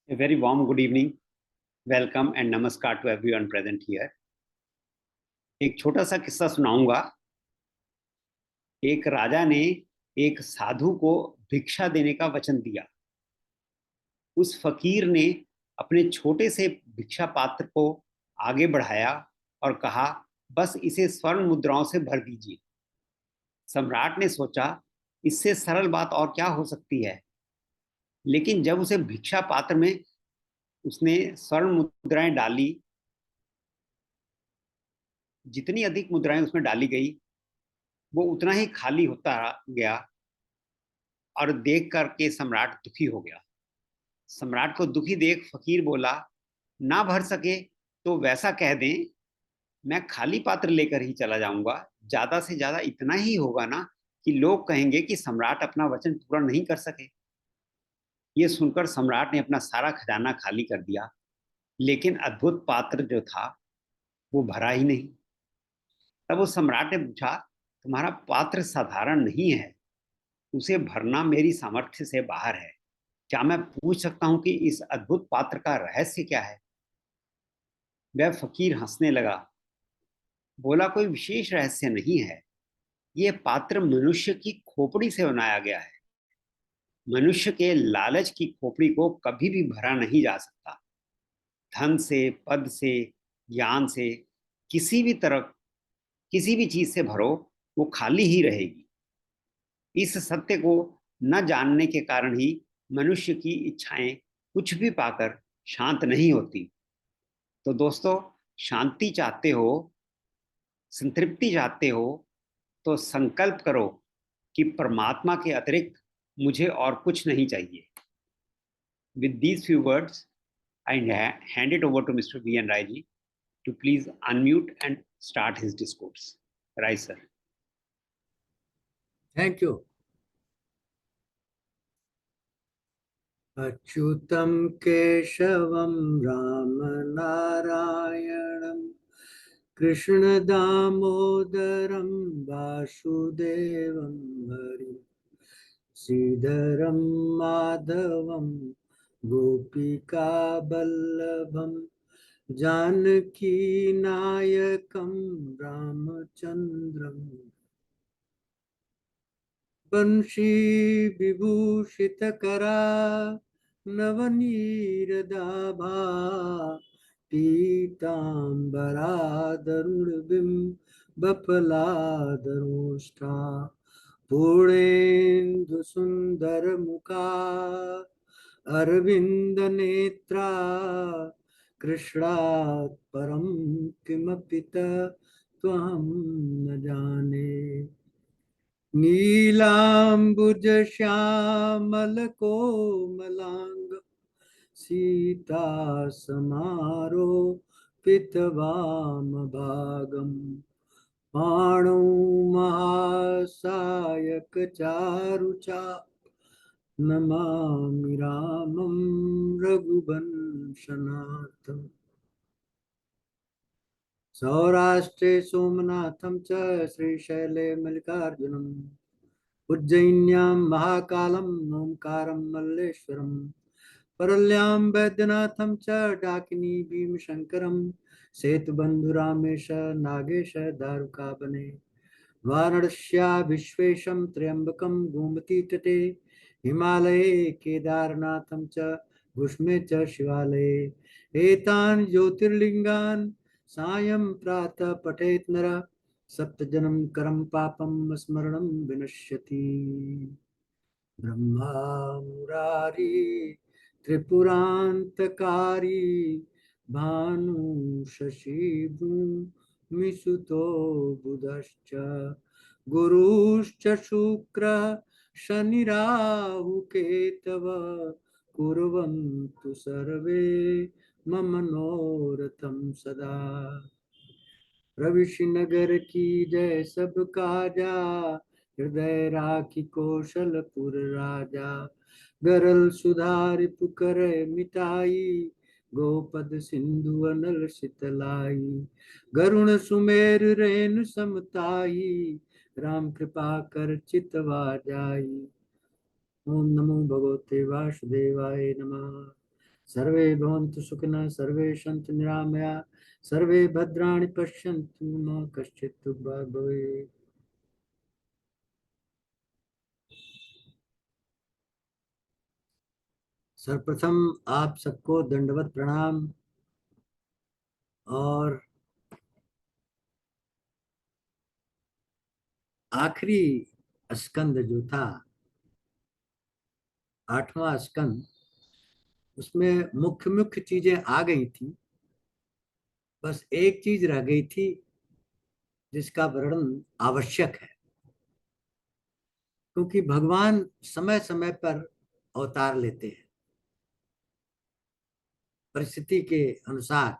A very warm good evening, welcome and namaskar to everyone present here. एक छोटा सा किस्सा सुनाऊंगा। एक राजा ने एक साधु को भिक्षा देने का वचन दिया। उस फकीर ने अपने छोटे से भिक्षा पात्र को आगे बढ़ाया और कहा, बस इसे स्वर्ण मुद्राओं से भर दीजिए। सम्राट ने सोचा, इससे सरल बात और क्या हो सकती है। लेकिन जब उसे भिक्षा पात्र में उसने स्वर्ण मुद्राएं डाली, जितनी अधिक मुद्राएं उसमें डाली गई वो उतना ही खाली होता गया और देख करके सम्राट दुखी हो गया। सम्राट को दुखी देख फकीर बोला, ना भर सके तो वैसा कह दें, मैं खाली पात्र लेकर ही चला जाऊंगा। ज्यादा से ज्यादा इतना ही होगा ना कि लोग कहेंगे कि सम्राट अपना वचन पूरा नहीं कर सके। ये सुनकर सम्राट ने अपना सारा खजाना खाली कर दिया, लेकिन अद्भुत पात्र जो था वो भरा ही नहीं। तब उस सम्राट ने पूछा, तुम्हारा पात्र साधारण नहीं है, उसे भरना मेरी सामर्थ्य से बाहर है। क्या मैं पूछ सकता हूं कि इस अद्भुत पात्र का रहस्य क्या है? वह फकीर हंसने लगा, बोला, कोई विशेष रहस्य नहीं है। यह पात्र मनुष्य की खोपड़ी से बनाया गया है। मनुष्य के लालच की खोपड़ी को कभी भी भरा नहीं जा सकता। धन से, पद से, ज्ञान से, किसी भी तरह किसी भी चीज से भरो, वो खाली ही रहेगी। इस सत्य को न जानने के कारण ही मनुष्य की इच्छाएं कुछ भी पाकर शांत नहीं होती। तो दोस्तों, शांति चाहते हो, संतृप्ति चाहते हो, तो संकल्प करो कि परमात्मा के अतिरिक्त मुझे और कुछ नहीं चाहिए। With these few words I hand it over to mister V N Rai ji to please unmute and start his discourse. Rai sir. Thank you. अच्युतं केशवं रामनारायणं कृष्णदामोदरं वासुदेवं हरिं श्रीधरं माधवं गोपिकावल्लभं जानकीनायकं रामचन्द्रं वंशी विभूषितकरा नवनीरदाभा पीताम्बरादरुणबिं बफलादरोष्ठा पूर्णेन्दुसुन्दरमुखा अरविन्दनेत्रा कृष्णात् परं किमपि त्वहं न जाने। नीलाम्बुजश्यामलकोमलाङ्ग सीतासमारोपितवामभागं पाणौ महासायकचारुचा नमामि रामं रघुवंशनाथम्। सौराष्ट्रे सोमनाथं च श्रीशैले मल्लिकार्जुनम् उज्जयिन्यां महाकालं ओंकारं मल्लेश्वरं परल्यां वैद्यनाथं च डाकिनी भीमशंकरं सेतुबन्धुरामेश नागेश दारुकावने वाराणस्या विश्वेशं त्र्यंबकं गोमती तटे हिमालये केदारनाथं च भूष्मे च शिवालये एतान् ज्योतिर्लिङ्गान् सायं प्रातः पठेत् नरः सप्तजन्म करम पापम स्मरणं विनश्यति। ब्रह्मा मुरारी त्रिपुरान्तकारी भानु शशि भूमिसुतो बुधश्च गुरुश्च शुक्र शनिराहु केतव कुर्वन्तु सर्वे मम मनोरथं सदा। रविश्रीनगर की जय सब काजा हृदय राखी कौशलपुर राजा गरल सुधारि पुकर मिटाई गोपद सिंधु अनल शीतलाई गरुण सुमेर रेणु समताई राम कृपा कर चितवा जाई। ओम नमो भगवते वासुदेवाय नमः। सर्वे भवन्तु सुखिनः, सर्वे सन्तु निरामया, सर्वे भद्राणि पश्यन्तु मा कश्चित् दुःखभाग् भवेत्। सर्वप्रथम आप सबको दंडवत प्रणाम। और आखिरी स्कंद जो था, 8वां स्कंद, उसमें मुख्य मुख्य चीजें आ गई थी। बस एक चीज रह गई थी जिसका वर्णन आवश्यक है, क्योंकि भगवान समय समय पर अवतार लेते हैं परिस्थिति के अनुसार।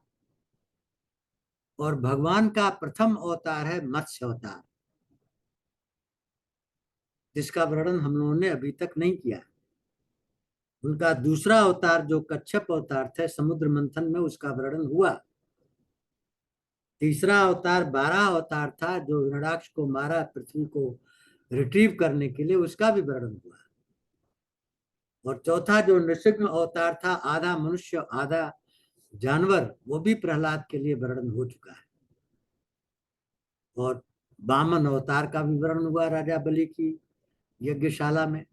और भगवान का प्रथम अवतार है मत्स्य अवतार, जिसका वर्णन हम लोगों ने अभी तक नहीं किया। उनका दूसरा अवतार जो कच्छप अवतार थे, समुद्र मंथन में उसका वर्णन हुआ। तीसरा अवतार 12 अवतार था, जो हिरण्याक्ष को मारा पृथ्वी को रिट्रीव करने के लिए, उसका भी वर्णन हुआ। और चौथा जो नृसिंह अवतार था, आधा मनुष्य आधा जानवर, वो भी प्रहलाद के लिए वर्णन हो चुका है। और वामन अवतार का भी वर्णन हुआ राजा बलि की यज्ञशाला में।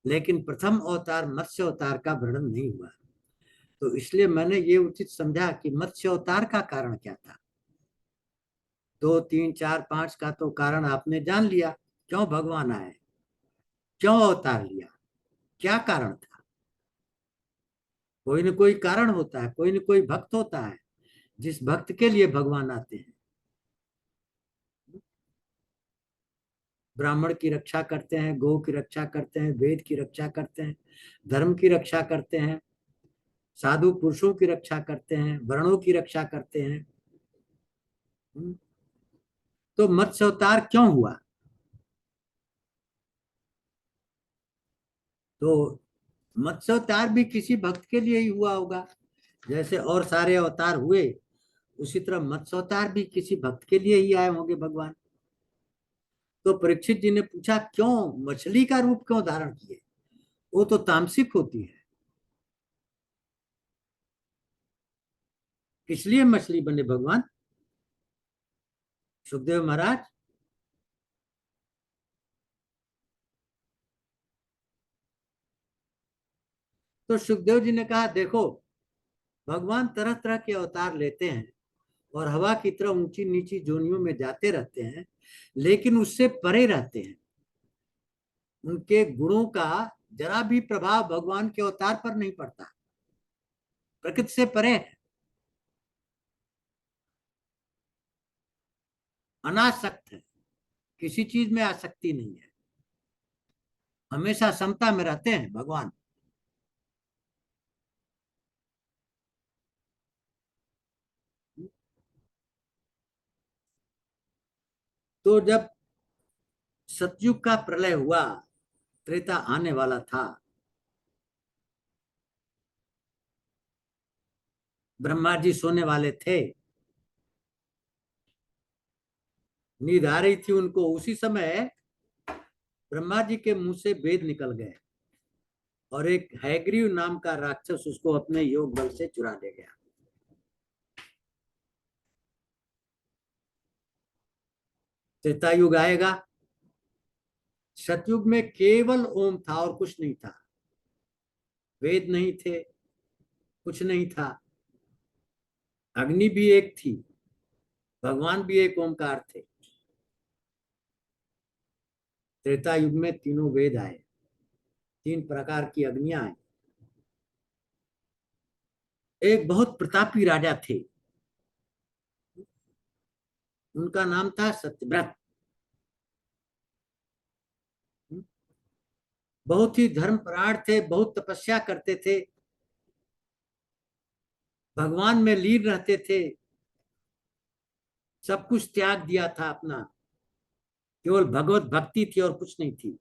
लेकिन प्रथम अवतार मत्स्य अवतार का वर्णन नहीं हुआ। तो इसलिए मैंने ये उचित समझा कि मत्स्य अवतार का कारण क्या था। 2, 3, 4, 5 का तो कारण आपने जान लिया, क्यों भगवान आए, क्यों अवतार लिया, क्या कारण था। कोई न कोई कारण होता है, कोई न कोई भक्त होता है जिस भक्त के लिए भगवान आते हैं। ब्राह्मण की रक्षा करते हैं, गौ की रक्षा करते हैं, वेद की रक्षा करते हैं, धर्म की रक्षा करते हैं, साधु पुरुषों की रक्षा करते हैं, वर्णों की रक्षा करते हैं। तो मत्स्य अवतार क्यों हुआ? तो मत्स्य अवतार भी किसी भक्त के लिए ही हुआ होगा, जैसे और सारे अवतार हुए, उसी तरह मत्स्य अवतार भी किसी भक्त के लिए ही आए होंगे भगवान। तो परीक्षित जी ने पूछा, क्यों मछली का रूप क्यों धारण किए? वो तो तामसिक होती है, इसलिए मछली बने भगवान। सुखदेव महाराज, तो सुखदेव जी ने कहा, देखो भगवान तरह तरह के अवतार लेते हैं और हवा की तरह ऊंची नीची जोनियों में जाते रहते हैं, लेकिन उससे परे रहते हैं। उनके गुणों का जरा भी प्रभाव भगवान के अवतार पर नहीं पड़ता, प्रकृति से परे है, अनासक्त है, किसी चीज में आसक्ति नहीं है, हमेशा समता में रहते हैं भगवान। तो जब सतयुग का प्रलय हुआ, त्रेता आने वाला था, ब्रह्मा जी सोने वाले थे, नींद आ रही थी उनको, उसी समय ब्रह्मा जी के मुंह से वेद निकल गए और एक हैग्रीव नाम का राक्षस उसको अपने योग बल से चुरा ले गया। त्रेता युग आएगा, सतयुग में केवल ओम था और कुछ नहीं था, वेद नहीं थे, कुछ नहीं था। अग्नि भी एक थी, भगवान भी एक ओमकार थे। त्रेता युग में तीनों वेद आए, 3 प्रकार की अग्नियां आई। एक बहुत प्रतापी राजा थे, उनका नाम था सत्यव्रत। बहुत ही धर्मपरायण थे, बहुत तपस्या करते थे, भगवान में लीन रहते थे, सब कुछ त्याग दिया था अपना, केवल भगवत भक्ति थी और कुछ नहीं थी।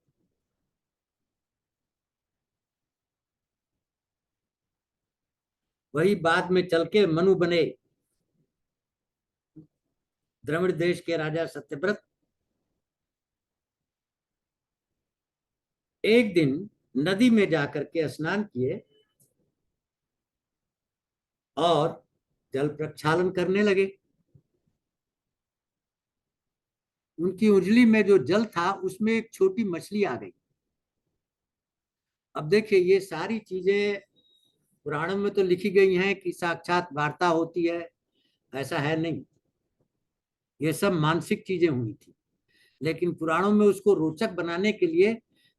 वही बाद में चल के मनु बने, द्रविड़ देश के राजा सत्यव्रत। एक दिन नदी में जाकर के स्नान किए और जल प्रक्षालन करने लगे। उनकी उंगली में जो जल था उसमें एक छोटी मछली आ गई। अब देखिए, ये सारी चीजें पुराणों में तो लिखी गई हैं कि साक्षात वार्ता होती है, ऐसा है नहीं, ये सब मानसिक चीजें हुई थी। लेकिन पुराणों में उसको रोचक बनाने के लिए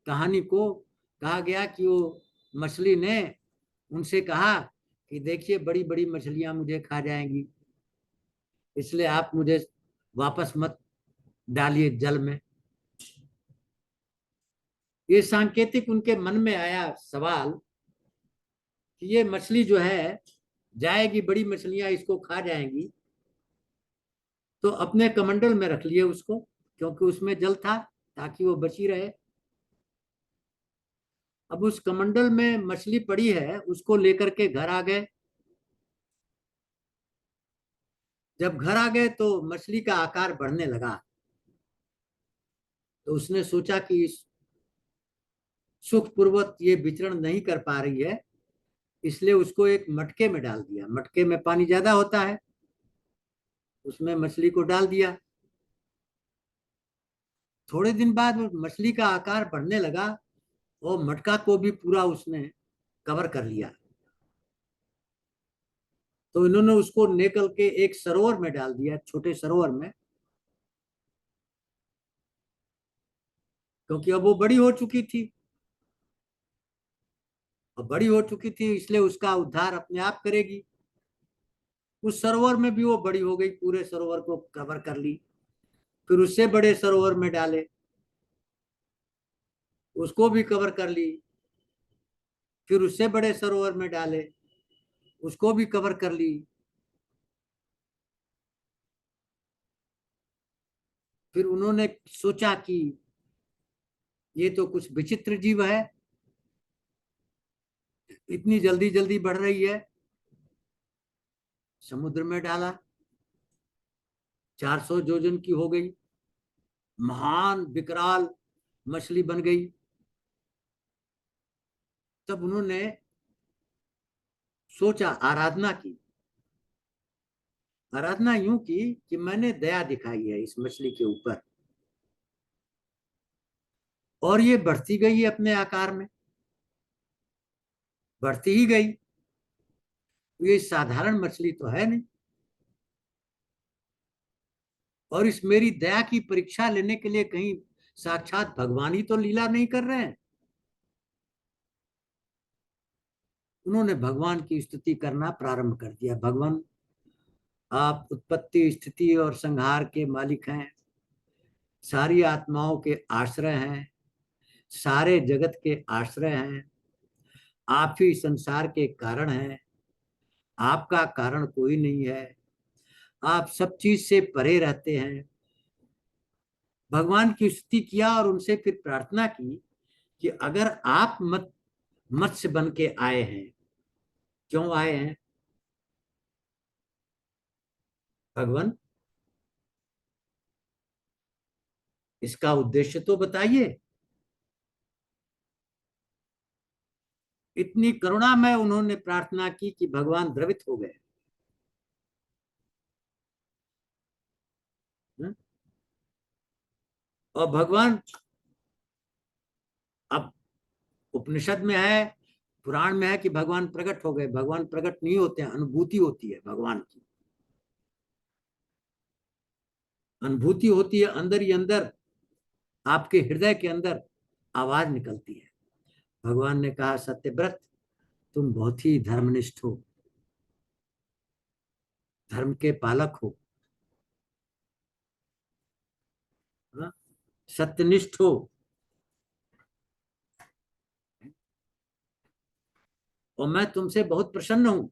कहानी को कहा गया कि वो मछली ने उनसे कहा कि देखिए, बड़ी बड़ी मछलियां मुझे खा जाएंगी, इसलिए आप मुझे वापस मत डालिए जल में। ये सांकेतिक उनके मन में आया सवाल कि ये मछली जो है जाएगी, बड़ी मछलियां इसको खा जाएंगी, तो अपने कमंडल में रख लिए उसको, क्योंकि उसमें जल था, ताकि वो बची रहे। अब उस कमंडल में मछली पड़ी है, उसको लेकर के घर आ गए। जब घर आ गए तो मछली का आकार बढ़ने लगा। तो उसने सोचा कि इस सुखपूर्वक ये विचरण नहीं कर पा रही है, इसलिए उसको एक मटके में डाल दिया। मटके में पानी ज्यादा होता है, उसमें मछली को डाल दिया। थोड़े दिन बाद वो मछली का आकार बढ़ने लगा और मटका को भी पूरा उसने कवर कर लिया। तो इन्होंने उसको निकल के एक सरोवर में डाल दिया, छोटे सरोवर में, क्योंकि अब वो बड़ी हो चुकी थी। अब बड़ी हो चुकी थी इसलिए उसका उद्धार अपने आप करेगी। उस सरोवर में भी वो बड़ी हो गई, पूरे सरोवर को कवर कर ली। फिर उससे बड़े सरोवर में डाले, उसको भी कवर कर ली। फिर उससे बड़े सरोवर में डाले, उसको भी कवर कर ली। फिर उन्होंने सोचा कि ये तो कुछ विचित्र जीव है, इतनी जल्दी जल्दी बढ़ रही है। समुद्र में डाला, 400 जोजन की हो गई, महान विकराल मछली बन गई। तब उन्होंने सोचा, आराधना की। आराधना यूं की कि मैंने दया दिखाई है इस मछली के ऊपर, और ये बढ़ती गई अपने आकार में, बढ़ती ही गई। ये साधारण मछली तो है नहीं, और इस मेरी दया की परीक्षा लेने के लिए कहीं साक्षात भगवान ही तो लीला नहीं कर रहे हैं। उन्होंने भगवान की स्तुति करना प्रारंभ कर दिया। भगवान, आप उत्पत्ति, स्थिति और संहार के मालिक हैं, सारी आत्माओं के आश्रय हैं, सारे जगत के आश्रय हैं, आप ही संसार के कारण हैं, आपका कारण कोई नहीं है, आप सब चीज से परे रहते हैं। भगवान की स्तुति किया और उनसे फिर प्रार्थना की कि अगर आप मत्स्य बन के आए हैं, क्यों आए हैं भगवान, इसका उद्देश्य तो बताइए। इतनी करुणा में उन्होंने प्रार्थना की कि भगवान द्रवित हो गए। और भगवान, अब उपनिषद में है, पुराण में है कि भगवान प्रकट हो गए। भगवान प्रकट नहीं होते हैं, अनुभूति होती है भगवान की। अनुभूति होती है, अंदर ही अंदर, आपके हृदय के अंदर आवाज निकलती है। भगवान ने कहा, सत्यव्रत, तुम बहुत ही धर्मनिष्ठ हो, धर्म के पालक हो, हाँ? सत्यनिष्ठ हो, और मैं तुमसे बहुत प्रसन्न हूं।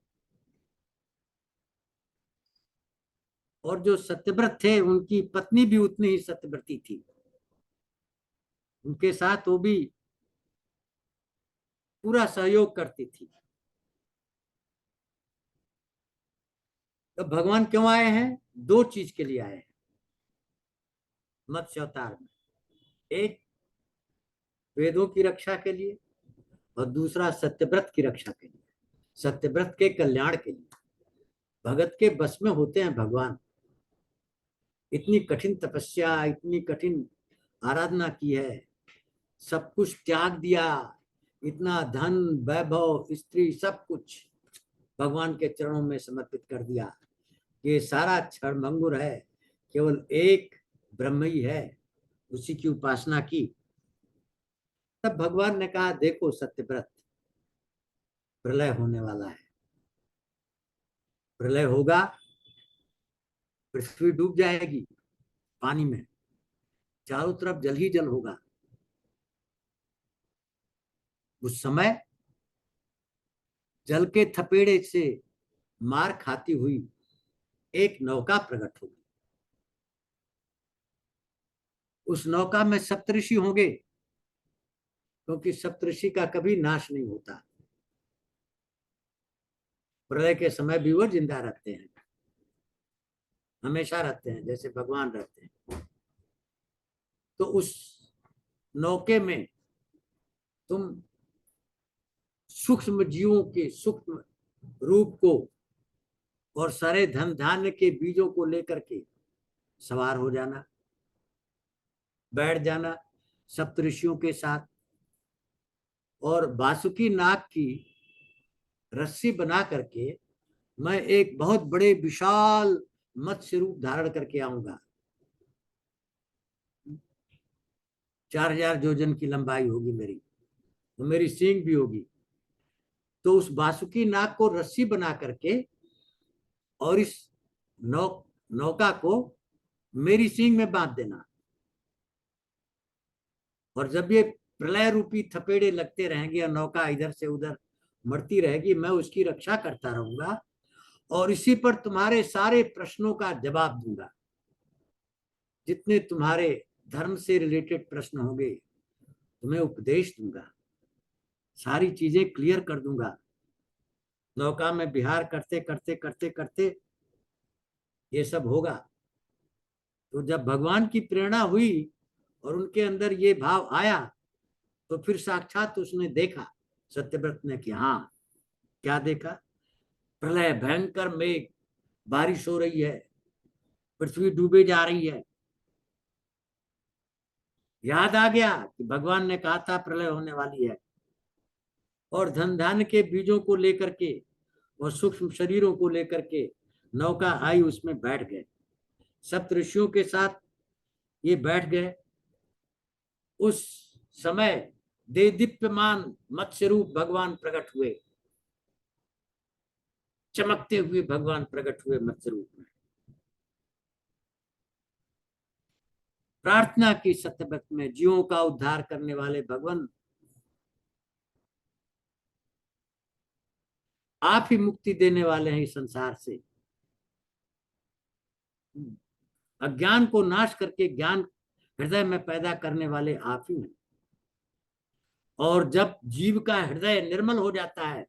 और जो सत्यव्रत थे, उनकी पत्नी भी उतनी ही सत्यव्रती थी, उनके साथ वो भी पूरा सहयोग करती थी। तो भगवान क्यों आए हैं? दो चीज के लिए आए हैं मत्स्य अवतार में। एक, वेदों की रक्षा के लिए, और दूसरा सत्यव्रत की रक्षा के लिए, सत्यव्रत के कल्याण के लिए। भगत के बस में होते हैं भगवान। इतनी कठिन तपस्या, इतनी कठिन आराधना की है, सब कुछ त्याग दिया, इतना धन वैभव स्त्री सब कुछ भगवान के चरणों में समर्पित कर दिया। ये सारा क्षणभंगुर है, केवल एक ब्रह्म ही है, उसी की उपासना की। तब भगवान ने कहा, देखो सत्यव्रत, प्रलय होने वाला है, प्रलय होगा, पृथ्वी डूब जाएगी पानी में, चारों तरफ जल ही जल होगा। उस समय जल के थपेड़े से मार खाती हुई एक नौका प्रकट होगी। उस नौका में सप्तऋषि होंगे, क्योंकि सप्तऋषि का कभी नाश नहीं होता, प्रलय के समय भी वो जिंदा रहते हैं, हमेशा रहते हैं, जैसे भगवान रहते हैं। तो उस नौके में तुम सूक्ष्म जीवों के सूक्ष्म रूप को और सारे धन धान्य के बीजों को लेकर के सवार हो जाना, बैठ जाना सप्तऋषियों के साथ, और वासुकी नाग की रस्सी बना करके मैं एक बहुत बड़े विशाल मत्स्य रूप धारण करके आऊंगा। 4000 योजन की लंबाई होगी मेरी, तो मेरी सींग भी होगी। तो उस वासुकी नाग को रस्सी बना करके और इस नौका को मेरी सींग में बांध देना, और जब ये प्रलय रूपी थपेड़े लगते रहेंगे और नौका इधर से उधर मरती रहेगी, मैं उसकी रक्षा करता रहूंगा और इसी पर तुम्हारे सारे प्रश्नों का जवाब दूंगा। जितने तुम्हारे धर्म से रिलेटेड प्रश्न होंगे तुम्हें उपदेश दूंगा, सारी चीजें क्लियर कर दूंगा। नौका में विहार करते करते करते करते ये सब होगा। तो जब भगवान की प्रेरणा हुई और उनके अंदर ये भाव आया, तो फिर साक्षात उसने देखा, सत्यव्रत ने, कि हाँ, क्या देखा? प्रलय, भयंकर मेघ, बारिश हो रही है, पृथ्वी डूबे जा रही है। याद आ गया कि भगवान ने कहा था प्रलय होने वाली है, और धन धान्य के बीजों को लेकर के और सूक्ष्म शरीरों को लेकर के नौका आई, उसमें बैठ गए, सप्तऋषियों के साथ ये बैठ गए। उस समय दे दीप्यमान मत्स्य रूप भगवान प्रकट हुए, चमकते हुए भगवान प्रकट हुए मत्स्य रूप में। प्रार्थना की सत्यव्रत में, जीवों का उद्धार करने वाले भगवान, आप ही मुक्ति देने वाले हैं इस संसार से। अज्ञान को नाश करके ज्ञान हृदय में पैदा करने वाले आप ही हैं। और जब जीव का हृदय निर्मल हो जाता है,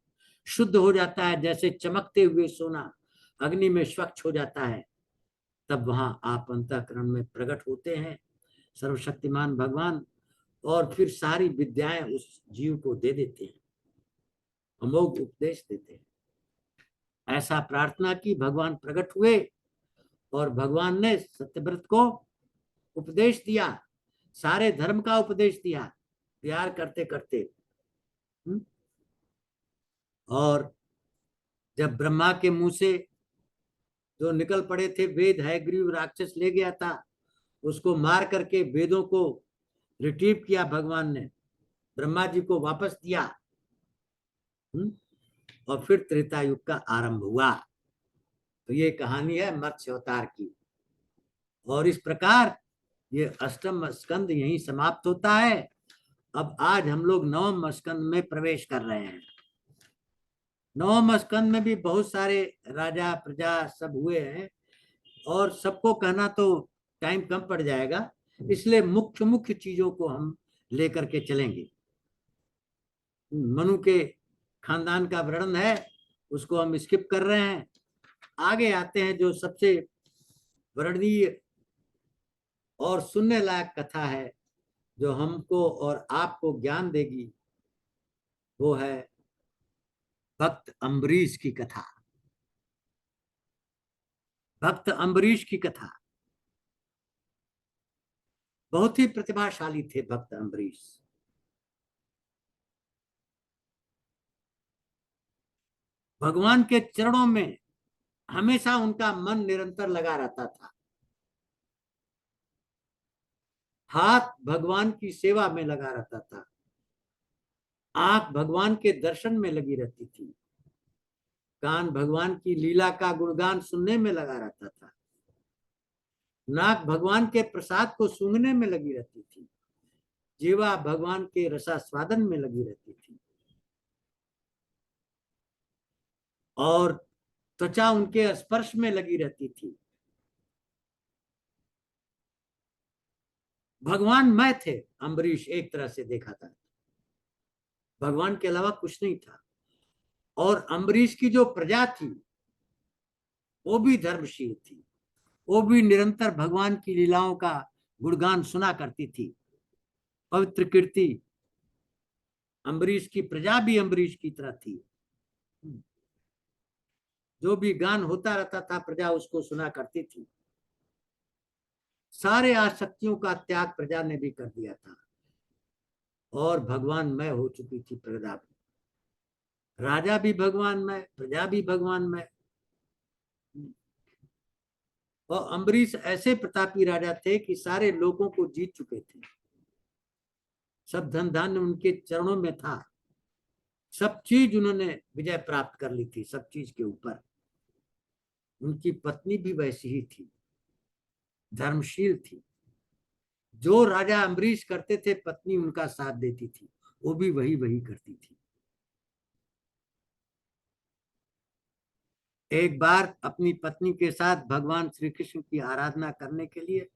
शुद्ध हो जाता है, जैसे चमकते हुए सोना अग्नि में स्वच्छ हो जाता है, तब वहां आप अंतःकरण में प्रकट होते हैं, सर्वशक्तिमान भगवान, और फिर सारी विद्याएं उस जीव को दे देते हैं, अमोघ उपदेश देते हैं। ऐसा प्रार्थना की, भगवान प्रकट हुए और भगवान ने सत्यव्रत को उपदेश दिया, सारे धर्म का उपदेश दिया, प्यार करते करते। और जब ब्रह्मा के मुंह से जो निकल पड़े थे वेद, हयग्रीव राक्षस ले गया था, उसको मार करके वेदों को रिट्रीव किया भगवान ने, ब्रह्मा जी को वापस दिया, और फिर त्रेता युग का आरंभ हुआ। तो ये कहानी है मत्स्य अवतार की, और इस प्रकार ये अष्टम स्कंद यहीं समाप्त होता है। अब आज हम लोग नवम स्कंद में प्रवेश कर रहे हैं। नवम स्कंद में भी बहुत सारे राजा प्रजा सब हुए हैं, और सबको कहना तो टाइम कम पड़ जाएगा, इसलिए मुख्य मुख्य चीजों को हम लेकर के चलेंगे। मनु के खानदान का वर्णन है, उसको हम स्किप कर रहे हैं। आगे आते हैं जो सबसे वर्णनीय और सुनने लायक कथा है, जो हमको और आपको ज्ञान देगी, वो है भक्त अम्बरीश की कथा। भक्त अम्बरीश की कथा। बहुत ही प्रतिभाशाली थे भक्त अम्बरीश। भगवान के चरणों में हमेशा उनका मन निरंतर लगा रहता था। हाथ भगवान की सेवा में लगा रहता था, आंख भगवान के दर्शन में लगी रहती थी, कान भगवान की लीला का गुणगान सुनने में लगा रहता था, नाक भगवान के प्रसाद को सूंघने में लगी रहती थी, जीवा भगवान के रसास्वादन में लगी रहती थी, और त्वचा उनके स्पर्श में लगी रहती थी। भगवान मैं थे अम्बरीश, एक तरह से देखा था भगवान के अलावा कुछ नहीं था। और अम्बरीश की जो प्रजा थी वो भी धर्मशील थी, वो भी निरंतर भगवान की लीलाओं का गुणगान सुना करती थी। पवित्र कीर्ति अम्बरीश की प्रजा भी अम्बरीश की तरह थी। जो भी गान होता रहता था प्रजा उसको सुना करती थी। सारे आसक्तियों का त्याग प्रजा ने भी कर दिया था और भगवान मैं हो चुकी थी प्रजा भी। राजा भी भगवान मैं, प्रजा भी भगवान मैं। और अम्बरीश ऐसे प्रतापी राजा थे कि सारे लोगों को जीत चुके थे। सब धन धान्य उनके चरणों में था, सब चीज उन्होंने विजय प्राप्त कर ली थी सब चीज के ऊपर। उनकी पत्नी भी वैसी ही थी, धर्मशील थी। जो राजा अम्बरीश करते थे पत्नी उनका साथ देती थी, वो भी वही वही करती थी। एक बार अपनी पत्नी के साथ भगवान श्री कृष्ण की आराधना करने के लिए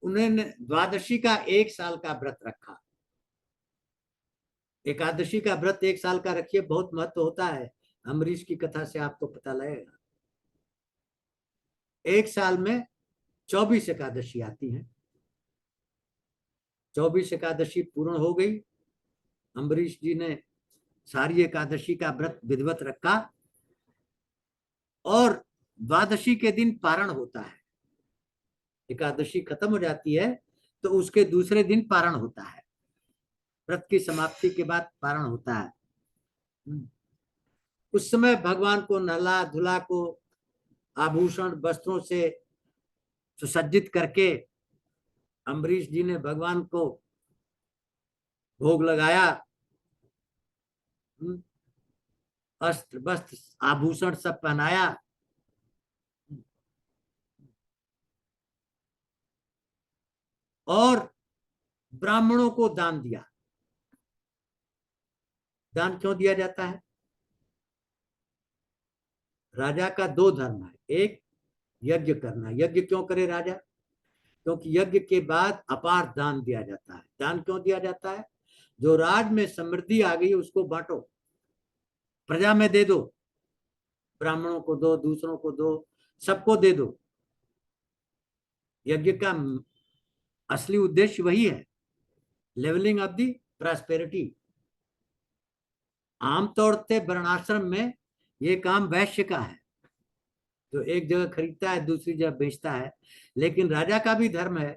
उन्होंने द्वादशी का 1 साल का व्रत रखा। एकादशी का व्रत 1 साल का रखिए, बहुत महत्व होता है। अम्बरीश की कथा से आपको पता लगेगा। 1 साल में 24 एकादशी आती है। 24 एकादशी पूर्ण हो गई। अम्बरीश जी ने सारी एकादशी का व्रत विधिवत रखा और द्वादशी के दिन पारण होता है। एकादशी खत्म हो जाती है तो उसके दूसरे दिन पारण होता है। व्रत की समाप्ति के बाद पारण होता है। उस समय भगवान को नहला धुला को आभूषण वस्त्रों से सुसज्जित करके अम्बरीश जी ने भगवान को भोग लगाया। अस्त्र वस्त्र आभूषण सब पहनाया और ब्राह्मणों को दान दिया। दान क्यों दिया जाता है? राजा का 2 धर्म है। एक यज्ञ करना। यज्ञ क्यों करे राजा? क्योंकि यज्ञ के बाद अपार दान दिया जाता है। दान क्यों दिया जाता है? जो राज में समृद्धि आ गई उसको बांटो, प्रजा में दे दो, ब्राह्मणों को दो, दूसरों को दो, सबको दे दो। यज्ञ का असली उद्देश्य वही है, लेवलिंग ऑफ दी प्रॉस्पेरिटी। आमतौर से वर्णाश्रम में ये काम वैश्य का है, जो एक जगह खरीदता है दूसरी जगह बेचता है। लेकिन राजा का भी धर्म है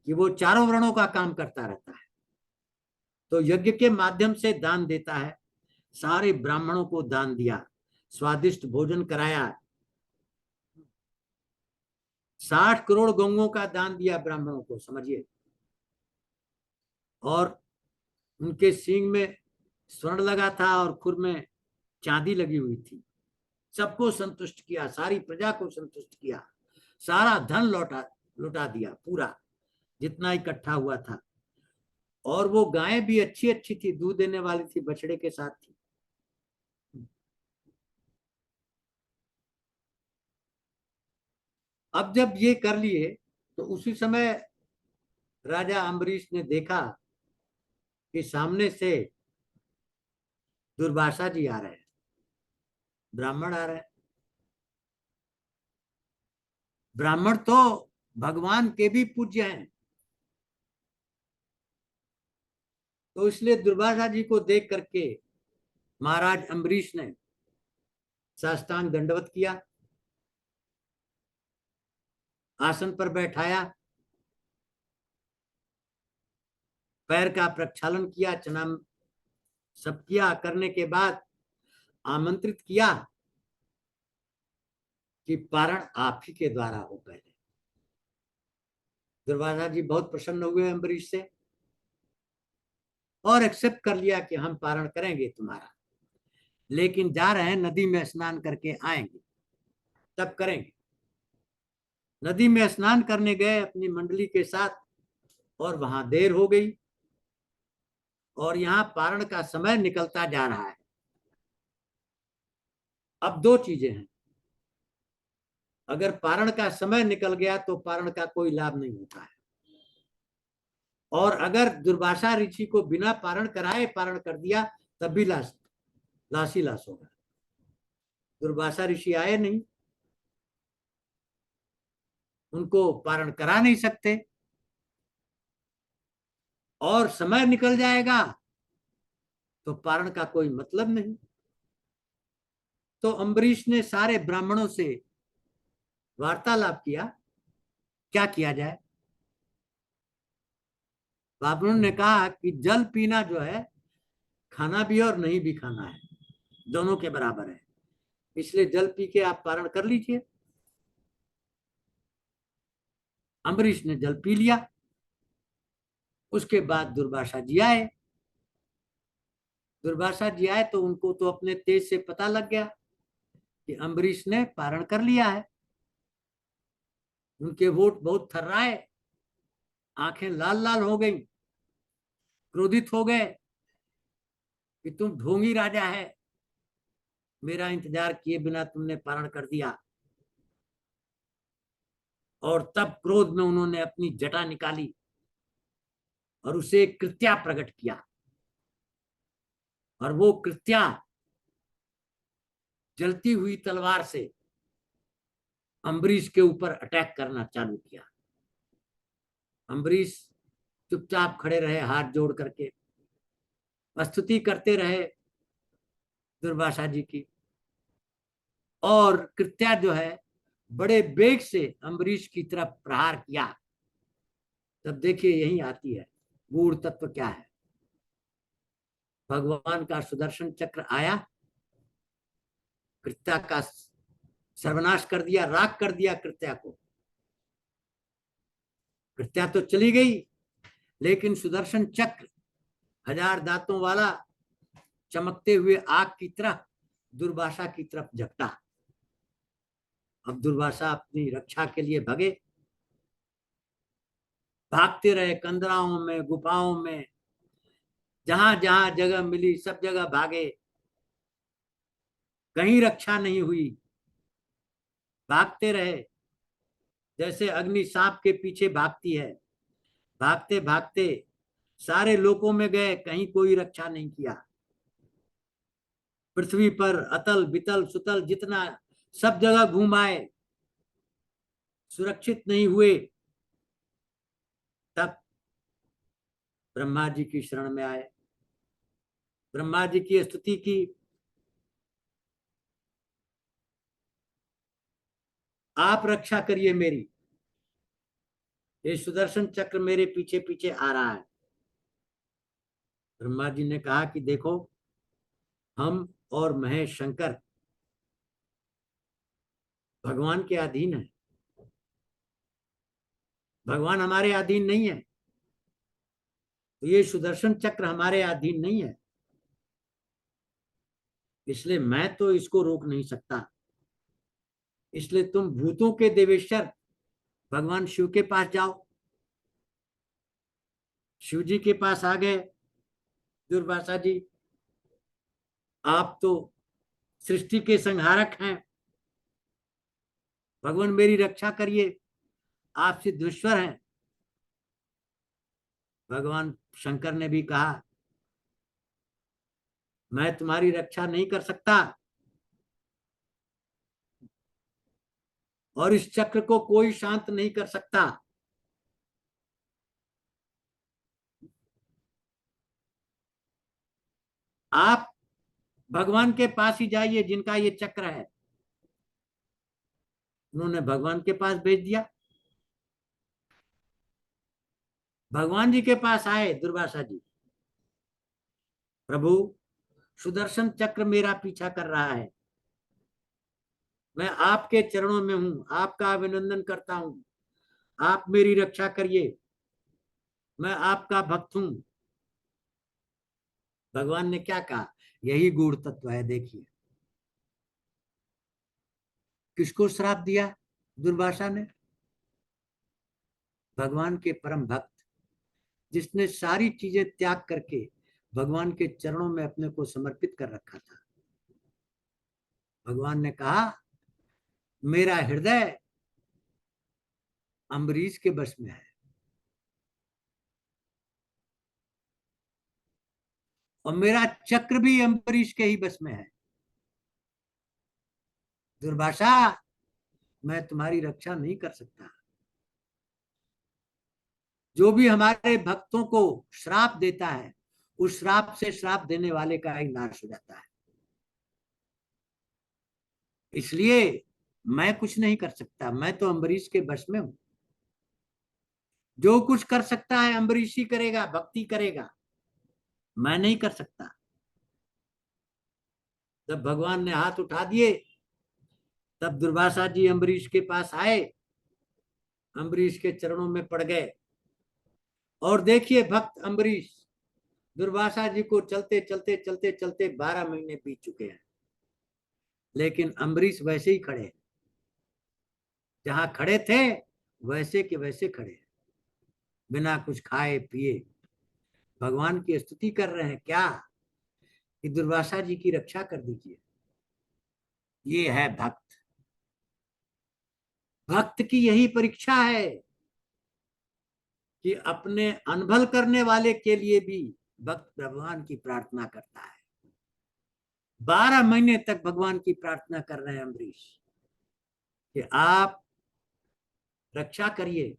कि वो चारों वर्णों का काम करता रहता है। तो यज्ञ के माध्यम से दान देता है। सारे ब्राह्मणों को दान दिया, स्वादिष्ट भोजन कराया। 60 करोड़ गौओं का दान दिया ब्राह्मणों को, समझिए। और उनके सींग में स्वर्ण लगा था और खुर में चांदी लगी हुई थी। सबको संतुष्ट किया, सारी प्रजा को संतुष्ट किया, सारा धन लौटा दिया, पूरा जितना इकट्ठा हुआ था। और वो गायें भी अच्छी अच्छी थी, दूध देने वाली थी, बछड़े के साथ थी। अब जब ये कर लिए तो उसी समय राजा अम्बरीश ने देखा कि सामने से दुर्वासा जी आ रहे हैं, ब्राह्मण आ रहे हैं। ब्राह्मण तो भगवान के भी पूज्य हैं। तो इसलिए दुर्वासा जी को देख करके महाराज अम्बरीश ने साष्टांग दंडवत किया आसन पर बैठाया, पैर का प्रक्षालन किया, चना सब किया। करने के बाद आमंत्रित किया कि पारण आप ही के द्वारा हो। पहले दुर्वासा जी बहुत प्रसन्न हुए अम्बरीश से और एक्सेप्ट कर लिया कि हम पारण करेंगे तुम्हारा, लेकिन जा रहे हैं, नदी में स्नान करके आएंगे तब करेंगे। नदी में स्नान करने गए अपनी मंडली के साथ और वहां देर हो गई और यहाँ पारण का समय निकलता जा रहा है। अब दो चीजें हैं, अगर पारण का समय निकल गया तो पारण का कोई लाभ नहीं होता है, और अगर दुर्वासा ऋषि को बिना पारण कराए पारण कर दिया तब भी लाश ही लाश होगा। दुर्वासा ऋषि आए नहीं, उनको पारण करा नहीं सकते और समय निकल जाएगा तो पारण का कोई मतलब नहीं। तो अम्बरीश ने सारे ब्राह्मणों से वार्तालाप किया, क्या किया जाए। ब्राह्मणों ने कहा कि जल पीना जो है, खाना भी और नहीं भी खाना है, दोनों के बराबर है, इसलिए जल पी के आप पारण कर लीजिए। अम्बरीश ने जल पी लिया। उसके बाद दुर्वासा जी आए। दुर्वासा जी आए तो उनको तो अपने तेज से पता लग गया कि अम्बरीश ने पारण कर लिया है। उनके होठ बहुत थर्राए, आंखें लाल लाल हो गई, क्रोधित हो गए कि तुम ढोंगी राजा है, मेरा इंतजार किए बिना तुमने पारण कर दिया। और तब क्रोध में उन्होंने अपनी जटा निकाली और उसे कृत्या प्रकट किया, और वो कृत्या जलती हुई तलवार से अम्बरीश के ऊपर अटैक करना चालू किया। अम्बरीश चुपचाप खड़े रहे, हाथ जोड़ करके स्तुति करते रहे दुर्वासा जी की, और कृत्या जो है बड़े वेग से अम्बरीश की तरफ प्रहार किया। तब देखिए यही आती है गूढ़ तत्व क्या है। भगवान का सुदर्शन चक्र आया, कृत्या का सर्वनाश कर दिया, राख कर दिया कृत्या को। कृत्या तो चली गई, लेकिन सुदर्शन चक्र हजार दांतों वाला चमकते हुए आग की तरह दुर्वासा की तरफ झपटा। अब दुर्वासा अपनी रक्षा के लिए भगे, भागते रहे कंदराओं में, गुफाओं में, जहां जहां जगह मिली सब जगह भागे, कहीं रक्षा नहीं हुई। भागते रहे जैसे अग्नि सांप के पीछे भागती है। भागते भागते सारे लोकों में गए, कहीं कोई रक्षा नहीं किया। पृथ्वी पर अतल बितल सुतल जितना सब जगह घूम आए, सुरक्षित नहीं हुए। तब ब्रह्मा जी की शरण में आए, ब्रह्मा जी की स्तुति की, आप रक्षा करिए मेरी, ये सुदर्शन चक्र मेरे पीछे पीछे आ रहा है। ब्रह्मा जी ने कहा कि देखो, हम और महेश शंकर भगवान के अधीन है, भगवान हमारे अधीन नहीं है, तो ये सुदर्शन चक्र हमारे अधीन नहीं है, इसलिए मैं तो इसको रोक नहीं सकता। इसलिए तुम भूतों के देवेश्वर भगवान शिव के पास जाओ। शिव जी के पास आ गए दुर्वासा जी, आप तो सृष्टि के संहारक हैं, भगवान मेरी रक्षा करिए, आप सिद्धेश्वर हैं। भगवान शंकर ने भी कहा, मैं तुम्हारी रक्षा नहीं कर सकता, और इस चक्र को कोई शांत नहीं कर सकता। आप भगवान के पास ही जाइए जिनका ये चक्र है। उन्होंने भगवान के पास भेज दिया। भगवान जी के पास आए दुर्वासा जी, प्रभु सुदर्शन चक्र मेरा पीछा कर रहा है, मैं आपके चरणों में हूं, आपका अभिनंदन करता हूं, आप मेरी रक्षा करिए, मैं आपका भक्त हूं। भगवान ने क्या कहा? यही गूढ़ तत्व है। देखिए किसको श्राप दिया दुर्वासा ने? भगवान के परम भक्त, जिसने सारी चीजें त्याग करके भगवान के चरणों में अपने को समर्पित कर रखा था। भगवान ने कहा मेरा हृदय अम्बरीश के बस में है, और मेरा चक्र भी अम्बरीश के ही बस में है। दुर्वासा, मैं तुम्हारी रक्षा नहीं कर सकता। जो भी हमारे भक्तों को श्राप देता है, उस श्राप से श्राप देने वाले का ही नाश हो जाता है। इसलिए मैं कुछ नहीं कर सकता, मैं तो अम्बरीश के बस में हूं। जो कुछ कर सकता है अम्बरीश ही करेगा, भक्ति करेगा, मैं नहीं कर सकता। जब भगवान ने हाथ उठा दिए, तब दुर्वासा जी अम्बरीश के पास आए, अम्बरीश के चरणों में पड़ गए। और देखिए भक्त अम्बरीश, दुर्वासा जी को चलते चलते चलते चलते 12 महीने बीत चुके हैं, लेकिन अम्बरीश वैसे ही खड़े हैं, जहां खड़े थे वैसे के वैसे खड़े हैं, बिना कुछ खाए पिए भगवान की स्तुति कर रहे हैं। क्या कि दुर्वासा जी की रक्षा कर दीजिए। ये है भक्त। भक्त की यही परीक्षा है कि अपने अनभल करने वाले के लिए भी भक्त भगवान की प्रार्थना करता है। 12 महीने तक भगवान की प्रार्थना कर रहे हैं अम्बरीश कि आप रक्षा करिए।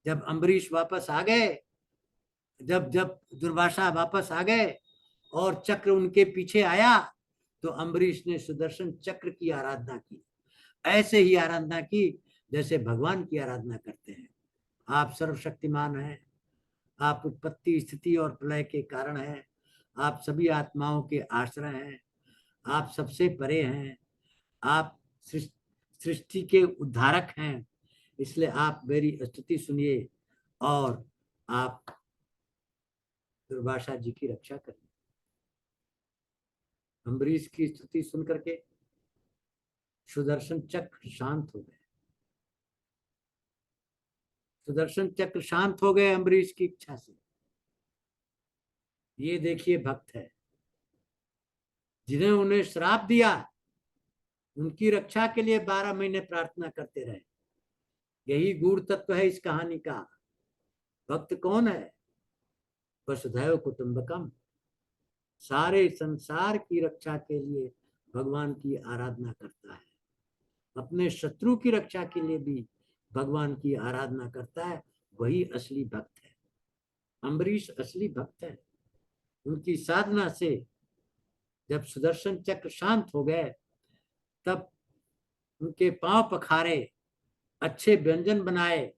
जब अम्बरीश वापस आ गए, जब जब दुर्वासा वापस आ गए और चक्र उनके पीछे आया, तो अम्बरीश ने सुदर्शन चक्र की आराधना की, ऐसे ही आराधना की जैसे भगवान की आराधना करते हैं। आप सर्वशक्तिमान हैं, आप उत्पत्ति स्थिति और प्रलय के कारण हैं, आप सभी आत्माओं के आश्रय हैं, आप सबसे परे हैं, आप सृष्टि के उद्धारक हैं। इसलिए आप मेरी स्तुति सुनिए और आप दुर्वासा जी की रक्षा करिए। अम्बरीश की स्तुति सुन करके सुदर्शन चक्र शांत हो गए। सुदर्शन चक्र शांत हो गए अम्बरीश की इच्छा से। ये देखिए भक्त है, जिन्हें उन्हें श्राप दिया, उनकी रक्षा के लिए 12 महीने प्रार्थना करते रहे। यही गूढ़ तत्व है इस कहानी का। भक्त कौन है? वसुधैव कुटुंबकम। सारे संसार की रक्षा के लिए भगवान की आराधना करता है, अपने शत्रु की रक्षा के लिए भी भगवान की आराधना करता है। वही असली भक्त है। अम्बरीश असली भक्त है। उनकी साधना से जब सुदर्शन चक्र शांत हो गए, तब उनके पांव पखारे, अच्छे व्यंजन बनाए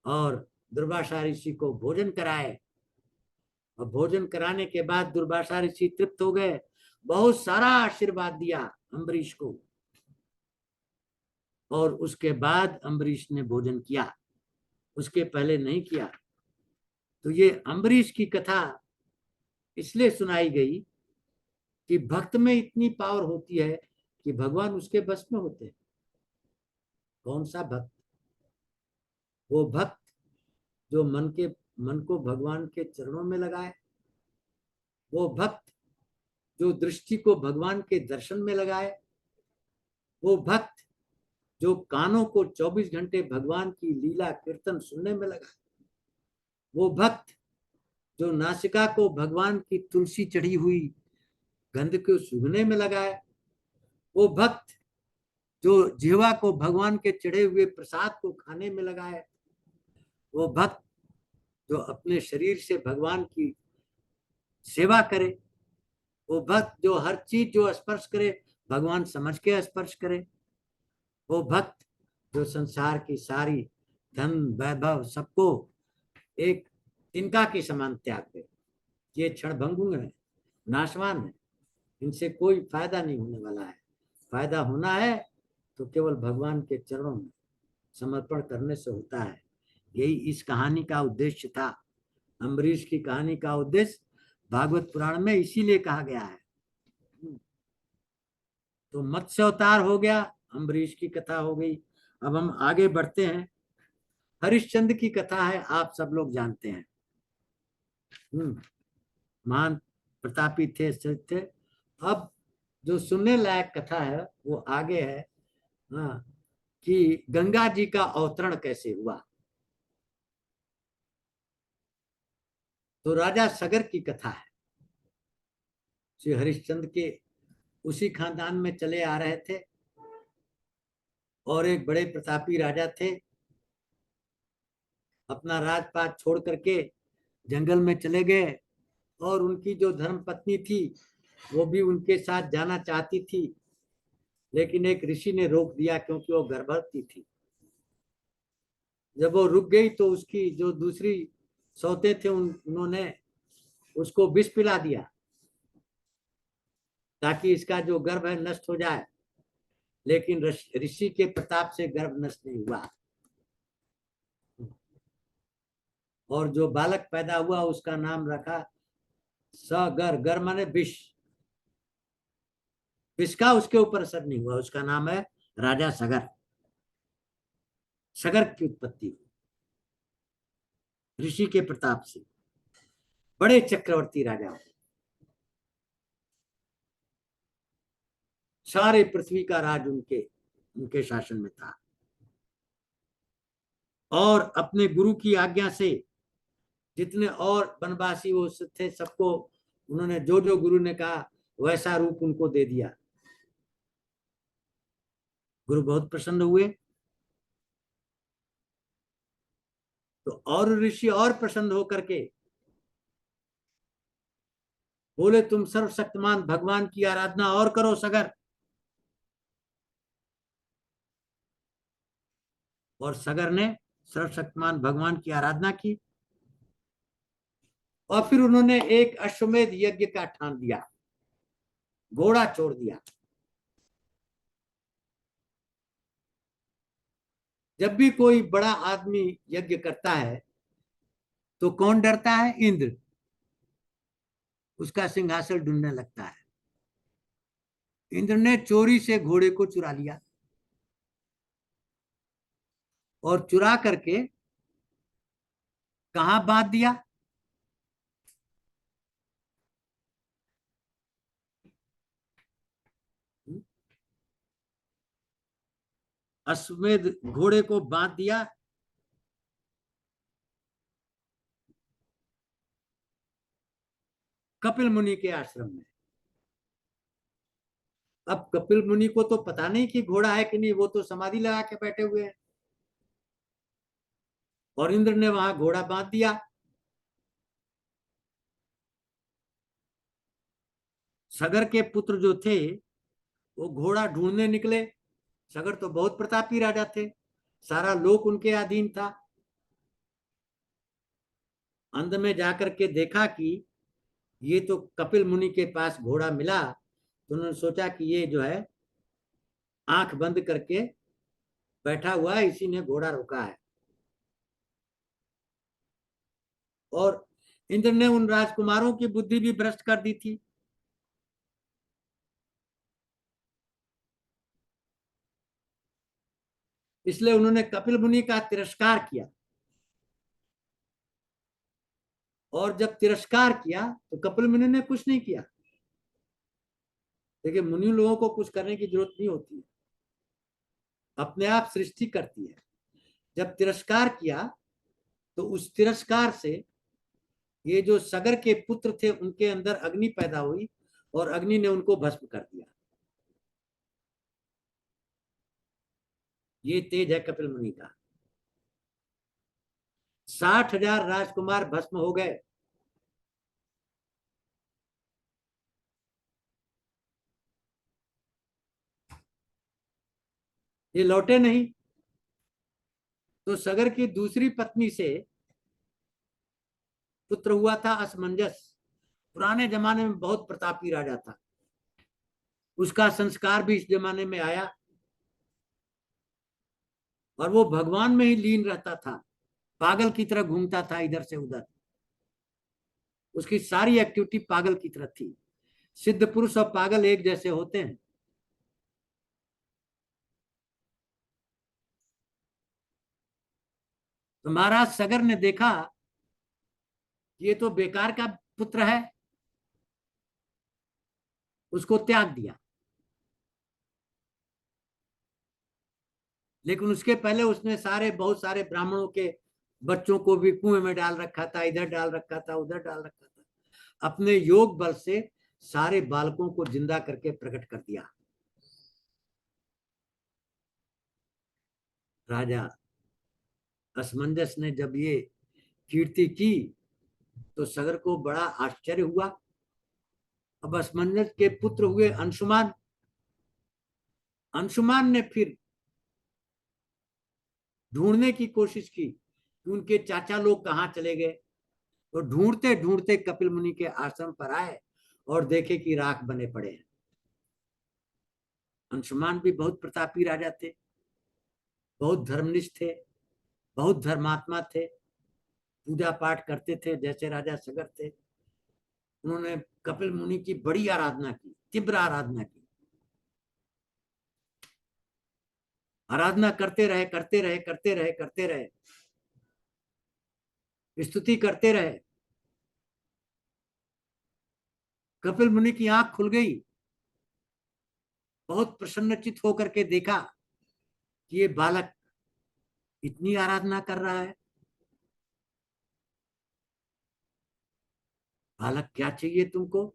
और दुर्वासा ऋषि को भोजन कराए। और भोजन कराने के बाद दुर्वासा ऋषि तृप्त हो गए, बहुत सारा आशीर्वाद दिया अम्बरीश को, और उसके बाद अम्बरीश ने भोजन किया, उसके पहले नहीं किया। तो ये अम्बरीश की कथा इसलिए सुनाई गई कि भक्त में इतनी पावर होती है कि भगवान उसके बस में होते हैं। कौन सा भक्त? वो भक्त जो मन को भगवान के चरणों में लगाए, वो भक्त जो दृष्टि को भगवान के दर्शन में लगाए, वो भक्त जो कानों को 24 घंटे भगवान की लीला कीर्तन सुनने में लगाए, वो भक्त जो नासिका को भगवान की तुलसी चढ़ी हुई गंध को सूंघने में लगाए, वो भक्त जो जिह्वा को भगवान के चढ़े हुए प्रसाद को खाने में लगाए, वो भक्त जो अपने शरीर से भगवान की सेवा करे, वो भक्त जो हर चीज जो स्पर्श करे भगवान समझ के स्पर्श करे, वो भक्त जो संसार की सारी धन वैभव सबको एक तिनका के समान त्याग गए। ये क्षणभंगुर है, नाशवान है, इनसे कोई फायदा नहीं होने वाला है। फायदा होना है तो केवल भगवान के चरणों में समर्पण करने से होता है। यही इस कहानी का उद्देश्य था। अम्बरीश की कहानी का उद्देश्य भागवत पुराण में इसीलिए कहा गया है। तो मत्स्य अवतार हो गया, अम्बरीश की कथा हो गई। अब हम आगे बढ़ते हैं। हरिश्चंद्र की कथा है, आप सब लोग जानते हैं। महान प्रतापी थे। अब जो सुनने लायक कथा है वो आगे है। हाँ, कि गंगा जी का अवतरण कैसे हुआ। तो राजा सगर की कथा है। श्री हरिश्चंद्र के उसी खानदान में चले आ रहे थे और एक बड़े प्रतापी राजा थे। अपना राजपाट छोड़ करके जंगल में चले गए और उनकी जो धर्म पत्नी थी वो भी उनके साथ जाना चाहती थी, लेकिन एक ऋषि ने रोक दिया क्योंकि वो गर्भवती थी। जब वो रुक गई तो उसकी जो दूसरी सौते थे उन्होंने उसको विष पिला दिया ताकि इसका जो गर्भ है नष्ट हो जाए, लेकिन ऋषि के प्रताप से गर्भ नष्ट नहीं हुआ। और जो बालक पैदा हुआ उसका नाम रखा सगर। गर माने विष। विष का उसके ऊपर असर नहीं हुआ, उसका नाम है राजा सगर। सगर की उत्पत्ति ऋषि के प्रताप से। बड़े चक्रवर्ती राजा हुए, सारे पृथ्वी का राज उनके उनके शासन में था। और अपने गुरु की आज्ञा से जितने और वनवासी वो थे सबको उन्होंने जो जो गुरु ने कहा वैसा रूप उनको दे दिया। गुरु बहुत प्रसन्न हुए। तो और ऋषि और प्रसन्न होकर के बोले तुम सर्वशक्तिमान भगवान की आराधना और करो सगर। और सगर ने सर्वशक्तिमान भगवान की आराधना की और फिर उन्होंने एक अश्वमेध यज्ञ का ठान दिया, घोड़ा छोड़ दिया। जब भी कोई बड़ा आदमी यज्ञ करता है तो कौन डरता है? इंद्र। उसका सिंहासन ढूंढने लगता है। इंद्र ने चोरी से घोड़े को चुरा लिया और चुरा करके कहां बांध दिया? अश्वमेध घोड़े को बांध दिया कपिल मुनि के आश्रम में। अब कपिल मुनि को तो पता नहीं कि घोड़ा है कि नहीं, वो तो समाधि लगा के बैठे हुए हैं। और इंद्र ने वहां घोड़ा बांध दिया। सगर के पुत्र जो थे वो घोड़ा ढूंढने निकले। सगर तो बहुत प्रतापी राजा थे, सारा लोक उनके अधीन था। अंत में जाकर के देखा कि ये तो कपिल मुनि के पास घोड़ा मिला, तो उन्होंने सोचा कि ये जो है आंख बंद करके बैठा हुआ है, इसी ने घोड़ा रोका है। और इंद्र ने उन राजकुमारों की बुद्धि भी भ्रष्ट कर दी थी। इसलिए उन्होंने कपिल मुनि का तिरस्कार किया। और जब तिरस्कार किया तो कपिल मुनि ने कुछ नहीं किया। देखिए, मुनि लोगों को कुछ करने की जरूरत नहीं होती है, अपने आप सृष्टि करती है। जब तिरस्कार किया तो उस तिरस्कार से ये जो सगर के पुत्र थे उनके अंदर अग्नि पैदा हुई और अग्नि ने उनको भस्म कर दिया। ये तेज है कपिल मुनि का। 60,000 राजकुमार भस्म हो गए। ये लौटे नहीं। तो सगर की दूसरी पत्नी से पुत्र हुआ था असमंजस। पुराने जमाने में बहुत प्रतापी राजा था, उसका संस्कार भी इस जमाने में आया और वो भगवान में ही लीन रहता था, पागल की तरह घूमता था इधर से उधर, उसकी सारी एक्टिविटी पागल की तरह थी। सिद्ध पुरुष और पागल एक जैसे होते हैं। तो महाराज सगर ने देखा ये तो बेकार का पुत्र है, उसको त्याग दिया। लेकिन उसके पहले उसने बहुत सारे ब्राह्मणों के बच्चों को भी कुएं में डाल रखा था, इधर डाल रखा था, उधर डाल रखा था। अपने योग बल से सारे बालकों को जिंदा करके प्रकट कर दिया। राजा असमंजस ने जब ये कीर्ति की तो सगर को बड़ा आश्चर्य हुआ। अब असमंजस के पुत्र हुए अंशुमान। अंशुमान ने फिर ढूंढने की कोशिश की कि उनके चाचा लोग कहाँ चले गए। तो ढूंढते ढूंढते कपिल मुनि के आश्रम पर आए और देखे कि राख बने पड़े हैं। अंशुमान भी बहुत प्रतापी राजा थे, बहुत धर्मनिष्ठ थे, बहुत धर्मात्मा थे, पूजा पाठ करते थे जैसे राजा सगर थे। उन्होंने कपिल मुनि की बड़ी आराधना की, तीव्र आराधना की। आराधना करते रहे, करते रहे, करते रहे, करते रहे, स्तुति करते रहे। कपिल मुनि की आंख खुल गई, बहुत प्रसन्नचित होकर के देखा कि ये बालक इतनी आराधना कर रहा है। बालक क्या चाहिए तुमको?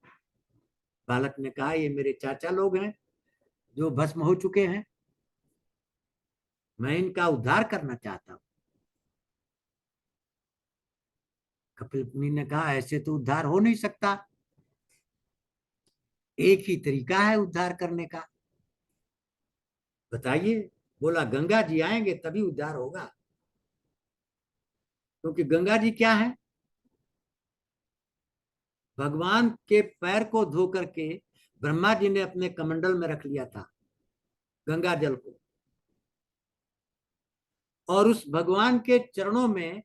बालक ने कहा ये मेरे चाचा लोग हैं जो भस्म हो चुके हैं, मैं इनका उद्धार करना चाहता हूं। कपिल मुनि ने कहा ऐसे तो उद्धार हो नहीं सकता, एक ही तरीका है उद्धार करने का, बताइए। बोला गंगा जी आएंगे तभी उद्धार होगा। क्योंकि गंगा जी क्या है? भगवान के पैर को धो करके ब्रह्मा जी ने अपने कमंडल में रख लिया था गंगा जल को, और उस भगवान के चरणों में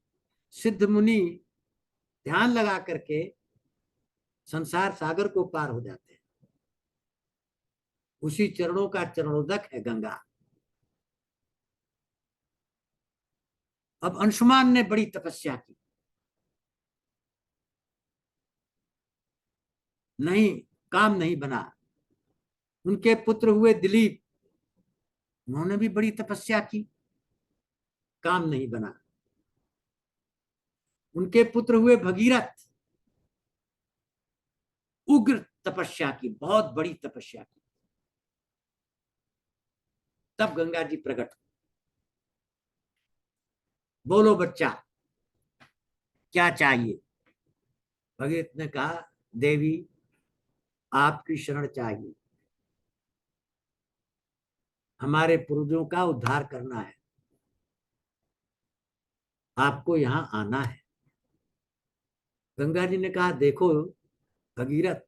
सिद्ध मुनि ध्यान लगा करके संसार सागर को पार हो जाते हैं। उसी चरणों का चरणोदक है गंगा। अब अंशुमान ने बड़ी तपस्या की, नहीं, काम नहीं बना। उनके पुत्र हुए दिलीप, उन्होंने भी बड़ी तपस्या की, काम नहीं बना। उनके पुत्र हुए भगीरथ, उग्र तपस्या की, बहुत बड़ी तपस्या की। तब गंगा जी प्रकट, बोलो बच्चा क्या चाहिए? भगीरथ ने कहा देवी आपकी शरण चाहिए, हमारे पूर्वजों का उद्धार करना है, आपको यहां आना है। गंगा जी ने कहा देखो भगीरथ,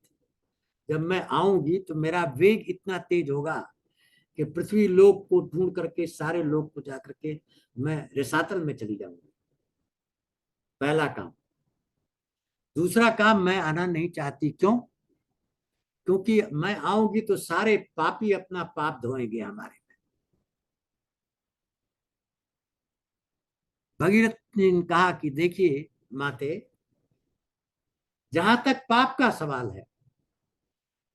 जब मैं आऊंगी तो मेरा वेग इतना तेज होगा कि पृथ्वी लोक को ढूंढ करके सारे लोक को जाकर के मैं रसातल में चली जाऊंगी। पहला काम। दूसरा काम, मैं आना नहीं चाहती, क्यों? क्योंकि मैं आऊंगी तो सारे पापी अपना पाप धोएंगे हमारे। भगीरथ ने कहा कि देखिए माते, जहां तक पाप का सवाल है,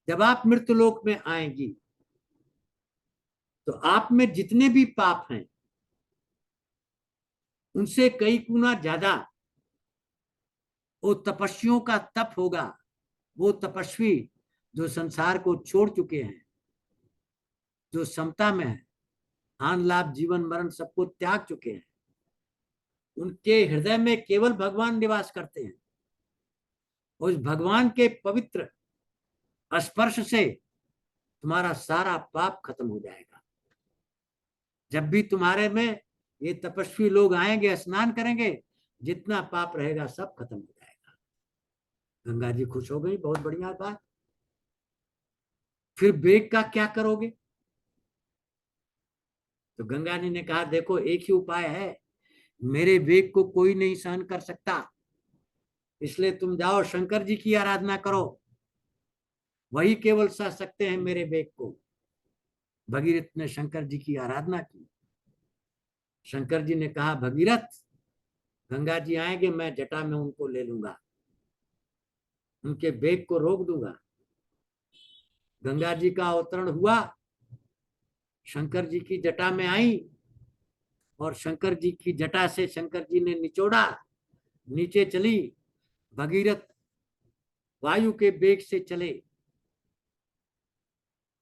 जब आप मृत्युलोक में आएंगी तो आप में जितने भी पाप हैं उनसे कई गुना ज्यादा वो तपस्वियों का तप होगा। वो तपस्वी जो संसार को छोड़ चुके हैं, जो समता में है, हान लाभ जीवन मरण सबको त्याग चुके हैं, उनके हृदय में केवल भगवान निवास करते हैं। उस भगवान के पवित्र स्पर्श से तुम्हारा सारा पाप खत्म हो जाएगा। जब भी तुम्हारे में ये तपस्वी लोग आएंगे, स्नान करेंगे, जितना पाप रहेगा सब खत्म हो जाएगा। गंगा जी खुश हो गई, बहुत बढ़िया बात। फिर बेग का क्या करोगे? तो गंगा जी ने कहा देखो एक ही उपाय है, मेरे वेग को कोई नहीं सहन कर सकता, इसलिए तुम जाओ शंकर जी की आराधना करो, वही केवल सह सकते हैं मेरे वेग को। भगीरथ ने शंकर जी की आराधना की। शंकर जी ने कहा भगीरथ, गंगा जी आएंगे, मैं जटा में उनको ले लूंगा, उनके वेग को रोक दूंगा। गंगा जी का अवतरण हुआ, शंकर जी की जटा में आई, और शंकर जी की जटा से शंकर जी ने निचोड़ा, नीचे चली। भगीरथ वायु के वेग से चले,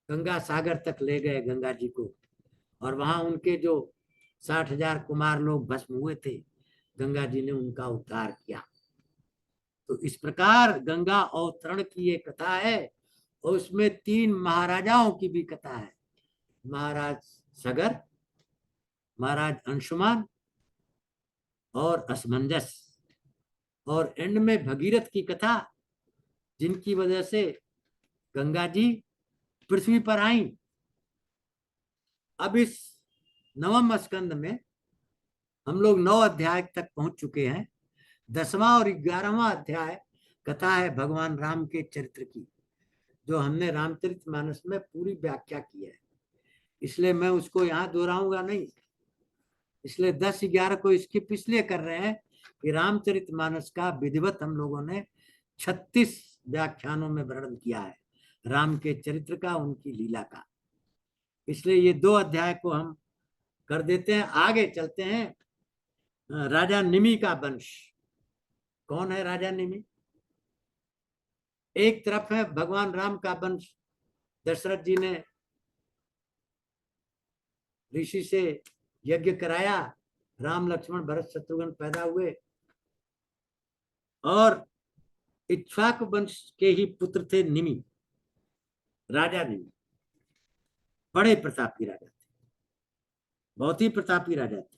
गंगा सागर तक ले गए गंगा जी को, और वहां उनके जो 60,000 कुमार लोग भस्म हुए थे, गंगा जी ने उनका उद्धार किया। तो इस प्रकार गंगा अवतरण की ये कथा है, और उसमें 3 महाराजाओं की भी कथा है, महाराज सगर, महाराज अंशुमान और असमंजस, और एंड में भगीरथ की कथा, जिनकी वजह से गंगा जी पृथ्वी पर आई। अब इस 9वें स्कंद में हम लोग 9 अध्याय तक पहुंच चुके हैं। 10वां और 11वां अध्याय कथा है भगवान राम के चरित्र की, जो हमने रामचरितमानस में पूरी व्याख्या की है, इसलिए मैं उसको यहाँ दोहराऊंगा नहीं। इसलिए 10-11 को स्किप इसलिए कर रहे हैं कि रामचरितमानस का विधिवत हम लोगों ने 36 व्याख्यानों में वर्णन किया है, राम के चरित्र का, उनकी लीला का। इसलिए ये 2 अध्याय को हम कर देते हैं, आगे चलते हैं। राजा निमि का वंश। कौन है राजा निमि? एक तरफ है भगवान राम का वंश, दशरथ जी ने ऋषि से यज्ञ कराया, राम लक्ष्मण भरत शत्रुघ्न पैदा हुए, और इक्ष्वाकु वंश के ही पुत्र थे निमि, राजा निमि। बड़े प्रतापी राजा थे, बहुत ही प्रतापी राजा थे।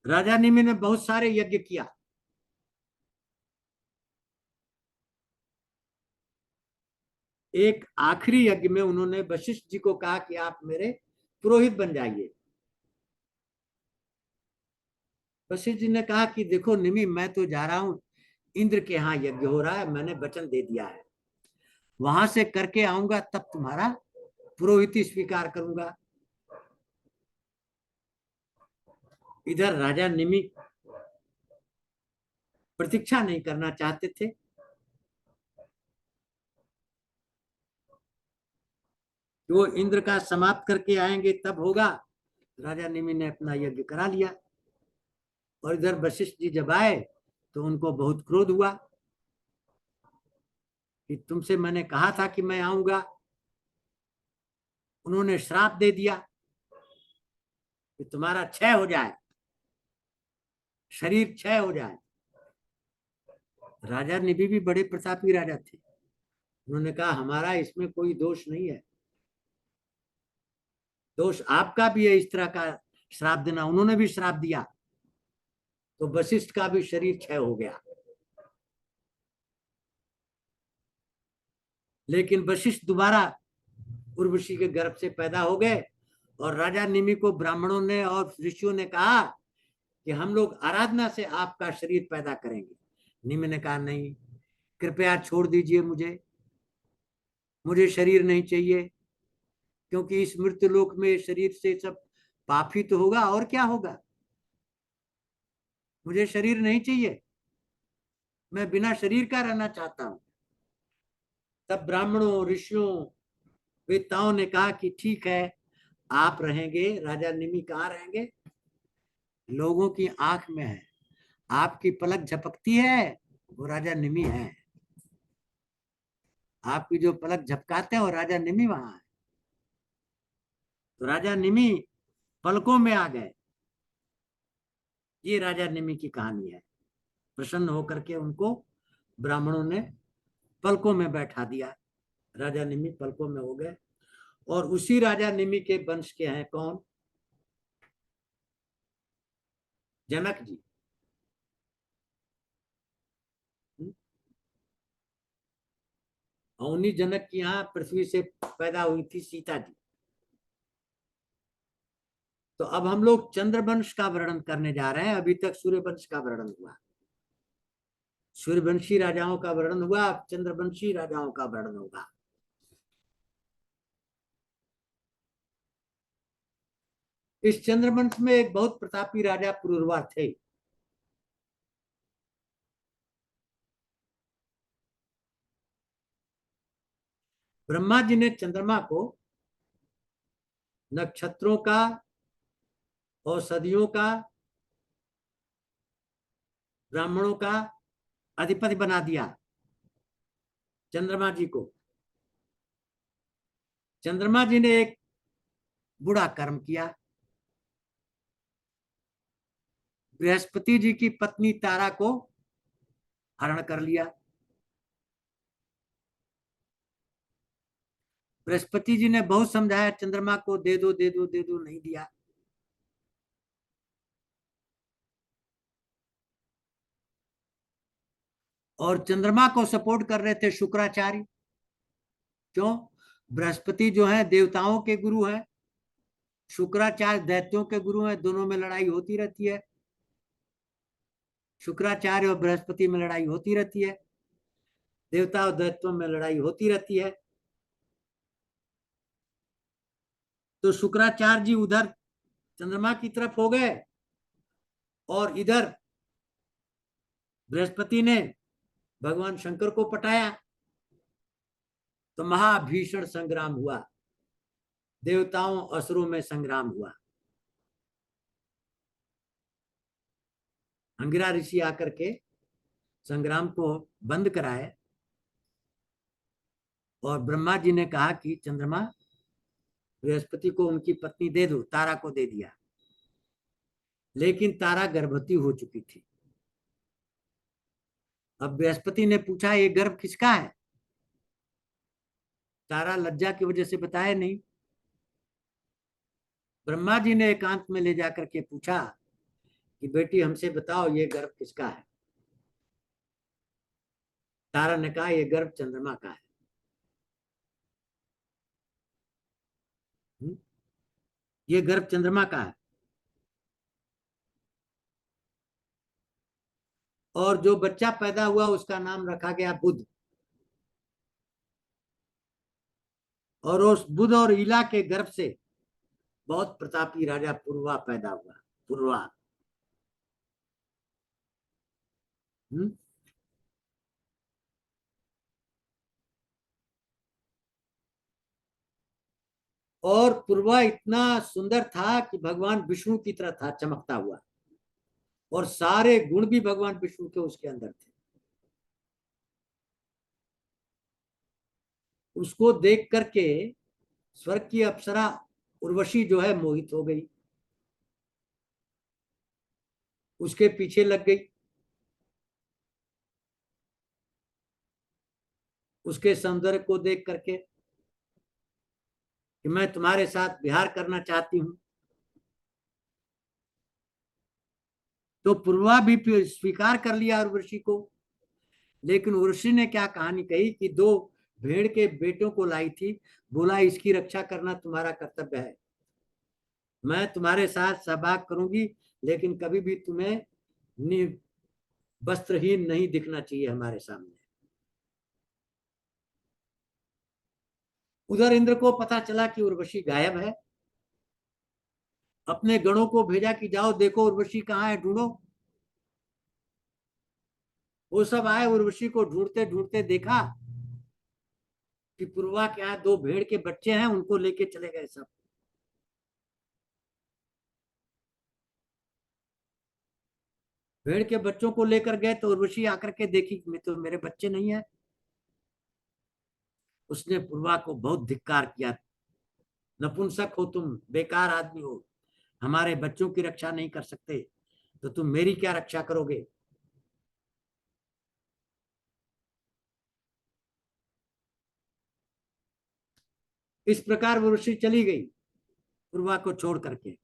राजा निमि ने बहुत सारे यज्ञ किया। एक आखिरी यज्ञ में उन्होंने वशिष्ठ जी को कहा कि आप मेरे पुरोहित बन जाइए। वशिष्ठ जी ने कहा कि देखो निमि, मैं तो जा रहा हूं, इंद्र के यहाँ यज्ञ हो रहा है, मैंने वचन दे दिया है, वहां से करके आऊंगा तब तुम्हारा पुरोहिती स्वीकार करूंगा। इधर राजा निमि प्रतीक्षा नहीं करना चाहते थे। वो इंद्र का समाप्त करके आएंगे तब होगा। राजा निमि ने अपना यज्ञ करा लिया, और इधर वशिष्ठ जी जब आए तो उनको बहुत क्रोध हुआ कि तुमसे मैंने कहा था कि मैं आऊंगा। उन्होंने श्राप दे दिया कि तुम्हारा क्षय हो जाए, शरीर क्षय हो जाए। राजा निमि भी बड़े प्रतापी राजा थे, उन्होंने कहा हमारा इसमें कोई दोष नहीं है, दोष आपका भी है इस तरह का श्राप देना। उन्होंने भी श्राप दिया, तो वशिष्ठ का भी शरीर क्षय हो गया। लेकिन वशिष्ठ दोबारा उर्वशी के गर्भ से पैदा हो गए, और राजा निमि को ब्राह्मणों ने और ऋषियों ने कहा कि हम लोग आराधना से आपका शरीर पैदा करेंगे। निमि ने कहा नहीं, कृपया छोड़ दीजिए मुझे, मुझे शरीर नहीं चाहिए, क्योंकि इस मृत्यु लोक में शरीर से सब पाप ही तो होगा, और क्या होगा। मुझे शरीर नहीं चाहिए, मैं बिना शरीर का रहना चाहता हूं। तब ब्राह्मणों, ऋषियों, वेताओं ने कहा कि ठीक है, आप रहेंगे। राजा निमि कहाँ रहेंगे? लोगों की आंख में है, आपकी पलक झपकती है वो राजा निमि है, आपकी जो पलक झपकाते हैं वो राजा निमि वहां है। तो राजा निमि पलकों में आ गए। ये राजा निमि की कहानी है। प्रसन्न होकर के उनको ब्राह्मणों ने पलकों में बैठा दिया, राजा निमि पलकों में हो गए। और उसी राजा निमि के वंश के हैं कौन? जनक जी। और उन्हीं जनक की यहाँ पृथ्वी से पैदा हुई थी सीता जी। तो अब हम लोग चंद्रवंश का वर्णन करने जा रहे हैं। अभी तक सूर्यवंश का वर्णन हुआ, सूर्यवंशी राजाओं का वर्णन हुआ, अब चंद्रवंशी राजाओं का वर्णन होगा। इस चंद्रवंश में एक बहुत प्रतापी राजा पुरुरवा थे। ब्रह्मा जी ने चंद्रमा को नक्षत्रों का, औषधियों का, ब्राह्मणों का अधिपति बना दिया। चंद्रमा जी को, चंद्रमा जी ने एक बुरा कर्म किया। बृहस्पति जी की पत्नी तारा को हरण कर लिया। बृहस्पति जी ने बहुत समझाया चंद्रमा को, दे दो दे दो दे दो, नहीं दिया। और चंद्रमा को सपोर्ट कर रहे थे शुक्राचार्य। क्यों? बृहस्पति जो है देवताओं के गुरु है, शुक्राचार्य दैत्यों के गुरु है, दोनों में लड़ाई होती रहती है। शुक्राचार्य और बृहस्पति में लड़ाई होती रहती है, देवता और दैत्यों में लड़ाई होती रहती है। तो शुक्राचार्य जी उधर चंद्रमा की तरफ हो गए और इधर बृहस्पति ने भगवान शंकर को पटाया। तो महाभीषण संग्राम हुआ, देवताओं असुरों में संग्राम हुआ। अंगिरा ऋषि आकर के संग्राम को बंद कराए और ब्रह्मा जी ने कहा कि चंद्रमा बृहस्पति को उनकी पत्नी दे दो। तारा को दे दिया, लेकिन तारा गर्भवती हो चुकी थी। अब बृहस्पति ने पूछा ये गर्भ किसका है? तारा लज्जा की वजह से बताया नहीं। ब्रह्मा जी ने एकांत में ले जाकर के पूछा कि बेटी हमसे बताओ ये गर्भ किसका है? तारा ने कहा ये गर्भ चंद्रमा का है। ये गर्भ चंद्रमा का है। और जो बच्चा पैदा हुआ उसका नाम रखा गया बुध। और उस बुध और ईला के गर्भ से बहुत प्रतापी राजा पुरवा पैदा हुआ। पुरवा। और पुरवा इतना सुंदर था कि भगवान विष्णु की तरह था, चमकता हुआ। और सारे गुण भी भगवान विष्णु के उसके अंदर थे। उसको देख करके स्वर्ग की अप्सरा उर्वशी जो है मोहित हो गई, उसके पीछे लग गई। उसके सौंदर्य को देख करके कि मैं तुम्हारे साथ विहार करना चाहती हूं। तो पूर्वा भी स्वीकार कर लिया उर्वशी को। लेकिन उर्वशी ने क्या कहानी कही कि दो भेड़ के बेटों को लाई थी, बोला इसकी रक्षा करना तुम्हारा कर्तव्य है। मैं तुम्हारे साथ सहभाग करूंगी, लेकिन कभी भी तुम्हें वस्त्रहीन नहीं दिखना चाहिए हमारे सामने। उधर इंद्र को पता चला कि उर्वशी गायब है। अपने गणों को भेजा कि जाओ देखो उर्वशी कहाँ है, ढूंढो। वो सब आए, उर्वशी को ढूंढते ढूंढते देखा कि पूर्वा के यहाँ दो भेड़ के बच्चे हैं, उनको लेके चले गए सब। भेड़ के बच्चों को लेकर गए तो उर्वशी आकर के देखी मैं तो मेरे बच्चे नहीं है। उसने पूर्वा को बहुत धिक्कार किया, नपुंसक हो तुम, बेकार आदमी हो, हमारे बच्चों की रक्षा नहीं कर सकते तो तुम मेरी क्या रक्षा करोगे। इस प्रकार उर्वशी चली गई पूर्वा को छोड़ करके।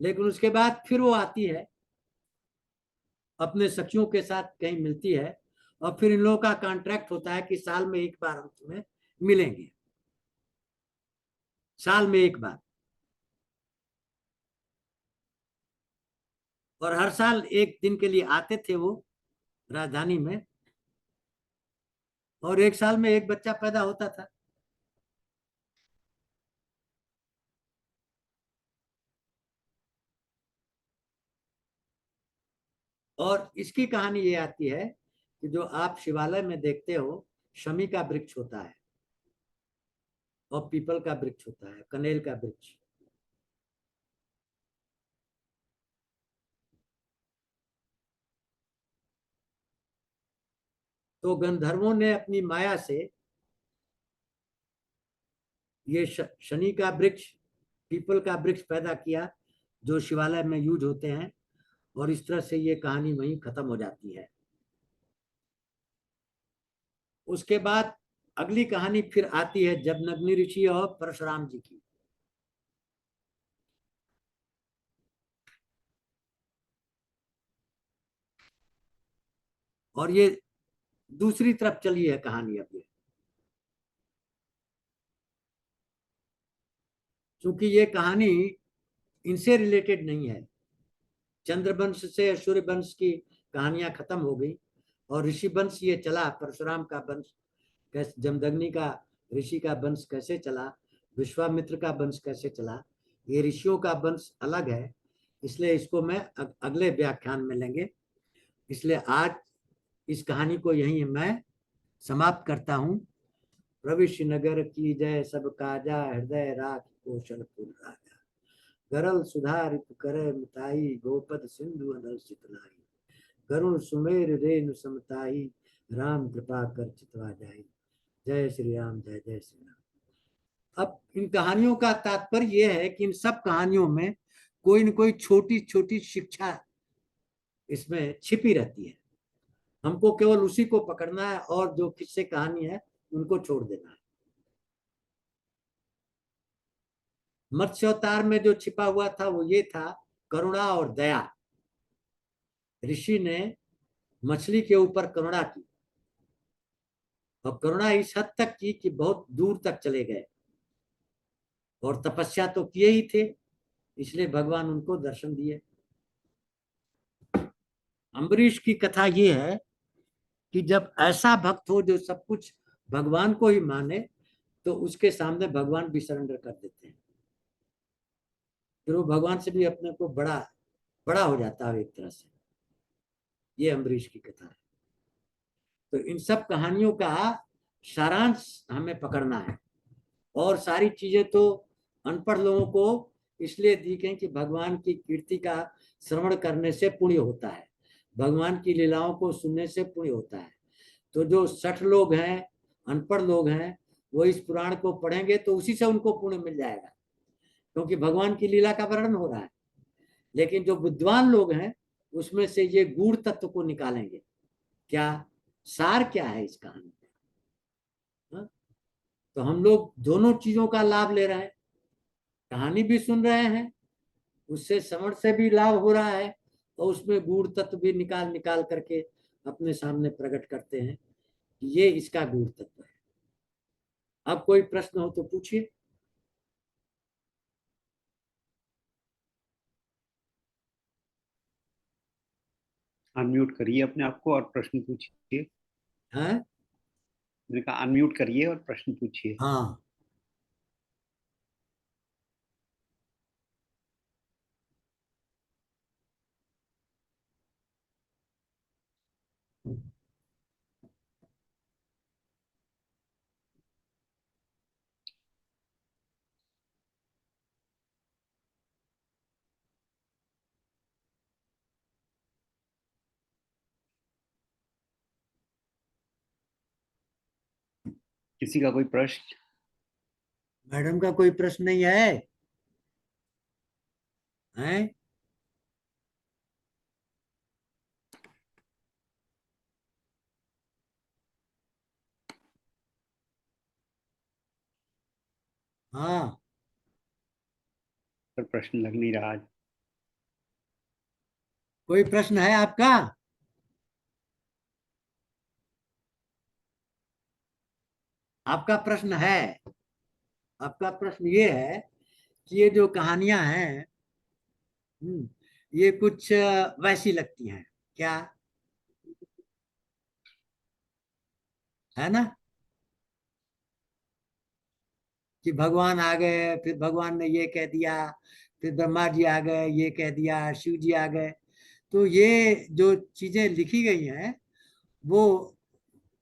लेकिन उसके बाद फिर वो आती है अपने सखियों के साथ कहीं मिलती है और फिर इन लोगों का कॉन्ट्रैक्ट होता है कि साल में एक बार हम तुम्हें मिलेंगे, साल में एक बार। और हर साल एक दिन के लिए आते थे वो राजधानी में, और एक साल में एक बच्चा पैदा होता था। और इसकी कहानी ये आती है कि जो आप शिवालय में देखते हो, शमी का वृक्ष होता है और पीपल का वृक्ष होता है, कनेल का वृक्ष। तो गंधर्वों ने अपनी माया से ये शनि का वृक्ष, पीपल का वृक्ष पैदा किया, जो शिवालय में यूज होते हैं, और इस तरह से ये कहानी वहीं खत्म हो जाती है। उसके बाद अगली कहानी फिर आती है जमदग्नि ऋषि और परशुराम जी की। और ये दूसरी तरफ चली है कहानी अब ये, क्योंकि ये कहानी इनसे रिलेटेड नहीं है। चंद्रवंश से सूर्य वंश की कहानियां खत्म हो गई और ऋषि वंश ये चला, परशुराम का वंश कैसे, जमदग्नि का ऋषि का वंश कैसे चला, विश्वामित्र का वंश कैसे चला, ये ऋषियों का वंश अलग है। इसलिए इसको मैं अगले व्याख्यान में लेंगे। इसलिए आज इस कहानी को यहीं मैं समाप्त करता हूँ। प्रविश्य नगर की जय सब काजा, हृदय राख पोषण पुर राजा। गरल सुधारित करे मिताई, गोपद सिंधु अनल चितलाई। करुण सुमेर रेणु समताई, राम कृपा कर चितवा जाई। जय श्री राम, जय जय श्री राम। अब इन कहानियों का तात्पर्य यह है कि इन सब कहानियों में कोई न कोई छोटी छोटी शिक्षा इसमें छिपी रहती है। हमको केवल उसी को पकड़ना है और जो किस्से कहानी है उनको छोड़ देना है। मत्स्यावतार में जो छिपा हुआ था वो ये था, करुणा और दया। ऋषि ने मछली के ऊपर करुणा की, और करुणा इस हद तक की कि बहुत दूर तक चले गए, और तपस्या तो किए ही थे, इसलिए भगवान उनको दर्शन दिए। अम्बरीश की कथा ये है कि जब ऐसा भक्त हो जो सब कुछ भगवान को ही माने, तो उसके सामने भगवान भी सरेंडर कर देते हैं। फिर वो भगवान से भी अपने को बड़ा बड़ा हो जाता है एक तरह से। ये अम्बरीश की कथा है। तो इन सब कहानियों का सारांश हमें पकड़ना है। और सारी चीजें तो अनपढ़ लोगों को इसलिए दी गई कि भगवान की कीर्ति का श्रवण करने से पुण्य होता है, भगवान की लीलाओं को सुनने से पुण्य होता है। तो जो 60 लोग हैं, अनपढ़ लोग हैं, वो इस पुराण को पढ़ेंगे तो उसी से उनको पुण्य मिल जाएगा, क्योंकि भगवान की लीला का वर्णन हो रहा है। लेकिन जो विद्वान लोग हैं उसमें से ये गूढ़ तत्व को निकालेंगे, क्या सार क्या है इस कहानी का। तो हम लोग दोनों चीजों का लाभ ले रहे हैं, कहानी भी सुन रहे हैं, उससे समझ से भी लाभ हो रहा है, और उसमें गूढ़ तत्व भी निकाल निकाल करके अपने सामने प्रकट करते हैं। ये इसका गूढ़ तत्व है। अब कोई प्रश्न हो तो पूछिए। अनम्यूट करिए अपने आप को और प्रश्न पूछिए। हैं? मैंने कहा अनम्यूट करिए और प्रश्न पूछिए। हाँ, किसी का कोई प्रश्न? मैडम का कोई प्रश्न नहीं है? हैं? हाँ, पर प्रश्न लग नहीं रहा आज। कोई प्रश्न है आपका? आपका प्रश्न है, आपका प्रश्न ये है कि ये जो कहानियां हैं, ये कुछ वैसी लगती हैं क्या, है ना? कि भगवान आ गए, फिर भगवान ने ये कह दिया, फिर ब्रह्मा जी आ गए, ये कह दिया, शिव जी आ गए। तो ये जो चीजें लिखी गई हैं वो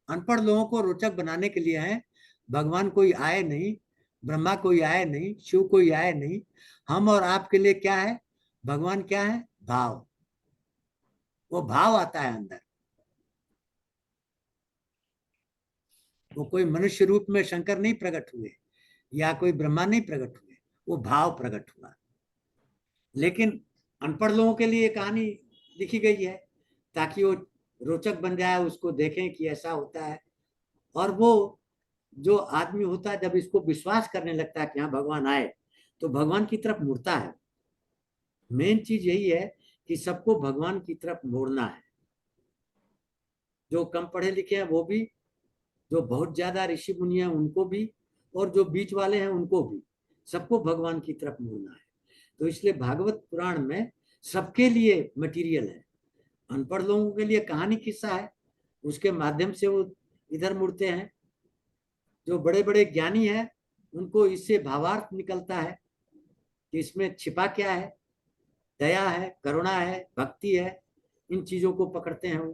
अनपढ़ लोगों को रोचक बनाने के लिए हैं। भगवान कोई आए नहीं, ब्रह्मा कोई आए नहीं, शिव कोई आए नहीं। हम और आपके लिए क्या है? भगवान क्या है? भाव। वो भाव आता है अंदर। वो कोई मनुष्य रूप में शंकर नहीं प्रकट हुए या कोई ब्रह्मा नहीं प्रकट हुए, वो भाव प्रकट हुआ। लेकिन अनपढ़ लोगों के लिए कहानी लिखी गई है ताकि वो रोचक बन जाए, उसको देखें कि ऐसा होता है। और वो जो आदमी होता है जब इसको विश्वास करने लगता है कि हाँ भगवान आए, तो भगवान की तरफ मुड़ता है। मेन चीज यही है कि सबको भगवान की तरफ मोड़ना है। जो कम पढ़े लिखे हैं वो भी, जो बहुत ज्यादा ऋषि मुनि हैं उनको भी, और जो बीच वाले हैं उनको भी, सबको भगवान की तरफ मोड़ना है। तो इसलिए भागवत पुराण में सबके लिए मटेरियल है। अनपढ़ लोगों के लिए कहानी किस्सा है, उसके माध्यम से वो इधर मुड़ते हैं। जो बड़े बड़े ज्ञानी हैं उनको इससे भावार्थ निकलता है कि इसमें छिपा क्या है, दया है, करुणा है, भक्ति है। इन चीजों को पकड़ते हैं वो।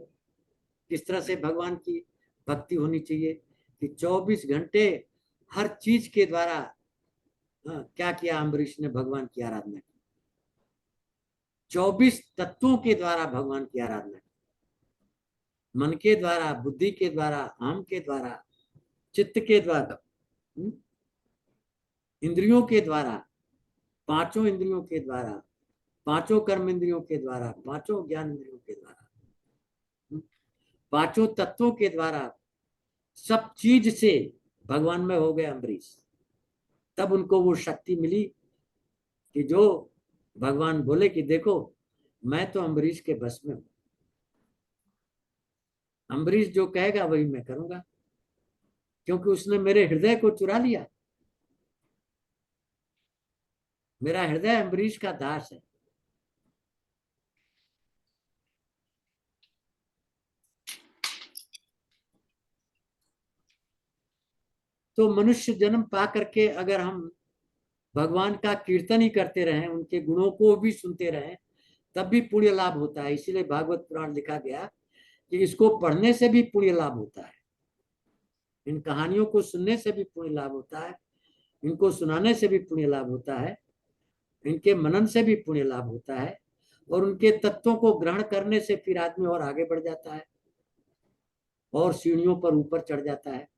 किस तरह से भगवान की भक्ति होनी चाहिए कि 24 घंटे हर चीज के द्वारा। हाँ, क्या किया अम्बरीश ने? भगवान की आराधना की। 24 तत्वों के द्वारा भगवान की आराधना की। मन के द्वारा, बुद्धि के द्वारा, अहम के द्वारा, चित्त के द्वारा, इंद्रियों के द्वारा, पांचों इंद्रियों के द्वारा, पांचों कर्म इंद्रियों के द्वारा, पांचों ज्ञान इंद्रियों के द्वारा, पांचों तत्वों के द्वारा, सब चीज से भगवान में हो गए अम्बरीश। तब उनको वो शक्ति मिली कि जो भगवान बोले कि देखो मैं तो अम्बरीश के बस में हूं, अम्बरीश जो कहेगा वही मैं करूंगा, क्योंकि उसने मेरे हृदय को चुरा लिया। मेरा हृदय अम्बरीश का दास है। तो मनुष्य जन्म पा करके अगर हम भगवान का कीर्तन ही करते रहें, उनके गुणों को भी सुनते रहें, तब भी पुण्य लाभ होता है। इसीलिए भागवत पुराण लिखा गया कि इसको पढ़ने से भी पुण्य लाभ होता है, इन कहानियों को सुनने से भी पुण्य लाभ होता है, इनको सुनाने से भी पुण्य लाभ होता है, इनके मनन से भी पुण्य लाभ होता है, और उनके तत्वों को ग्रहण करने से फिर आदमी और आगे बढ़ जाता है और सीढ़ियों पर ऊपर चढ़ जाता है।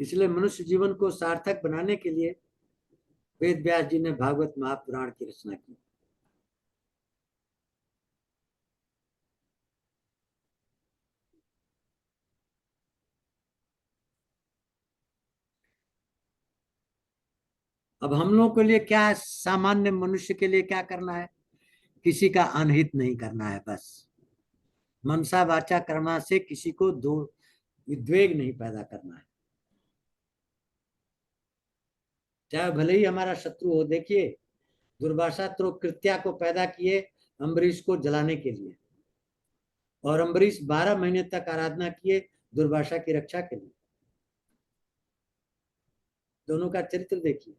इसलिए मनुष्य जीवन को सार्थक बनाने के लिए वेद व्यास जी ने भागवत महापुराण की रचना की। अब हम लोगों के लिए क्या है, सामान्य मनुष्य के लिए क्या करना है? किसी का अनहित नहीं करना है, बस मनसा वाचा कर्मा से किसी को दो विद्वेग नहीं पैदा करना है। चाहे भले ही हमारा शत्रु हो। देखिए दुर्वासा तो कृत्या को पैदा किए अम्बरीश को जलाने के लिए, और अम्बरीश 12 महीने तक आराधना किए दुर्वासा की रक्षा के लिए। दोनों का चरित्र देखिए।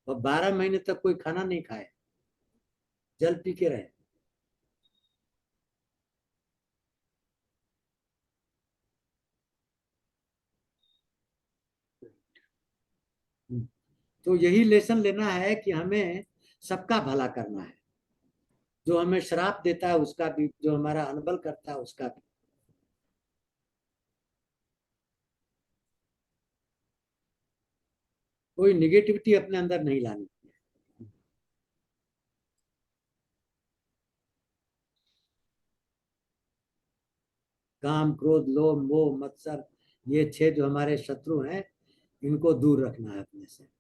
और 12 महीने तक कोई खाना नहीं खाए, जल पी के रहे। तो यही लेसन लेना है कि हमें सबका भला करना है। जो हमें श्राप देता है उसका भी, जो हमारा अनबल करता है उसका भी। कोई निगेटिविटी अपने अंदर नहीं लानी। काम, क्रोध, लोभ, मोह, मत्सर, ये 6 जो हमारे शत्रु हैं, इनको दूर रखना है अपने से।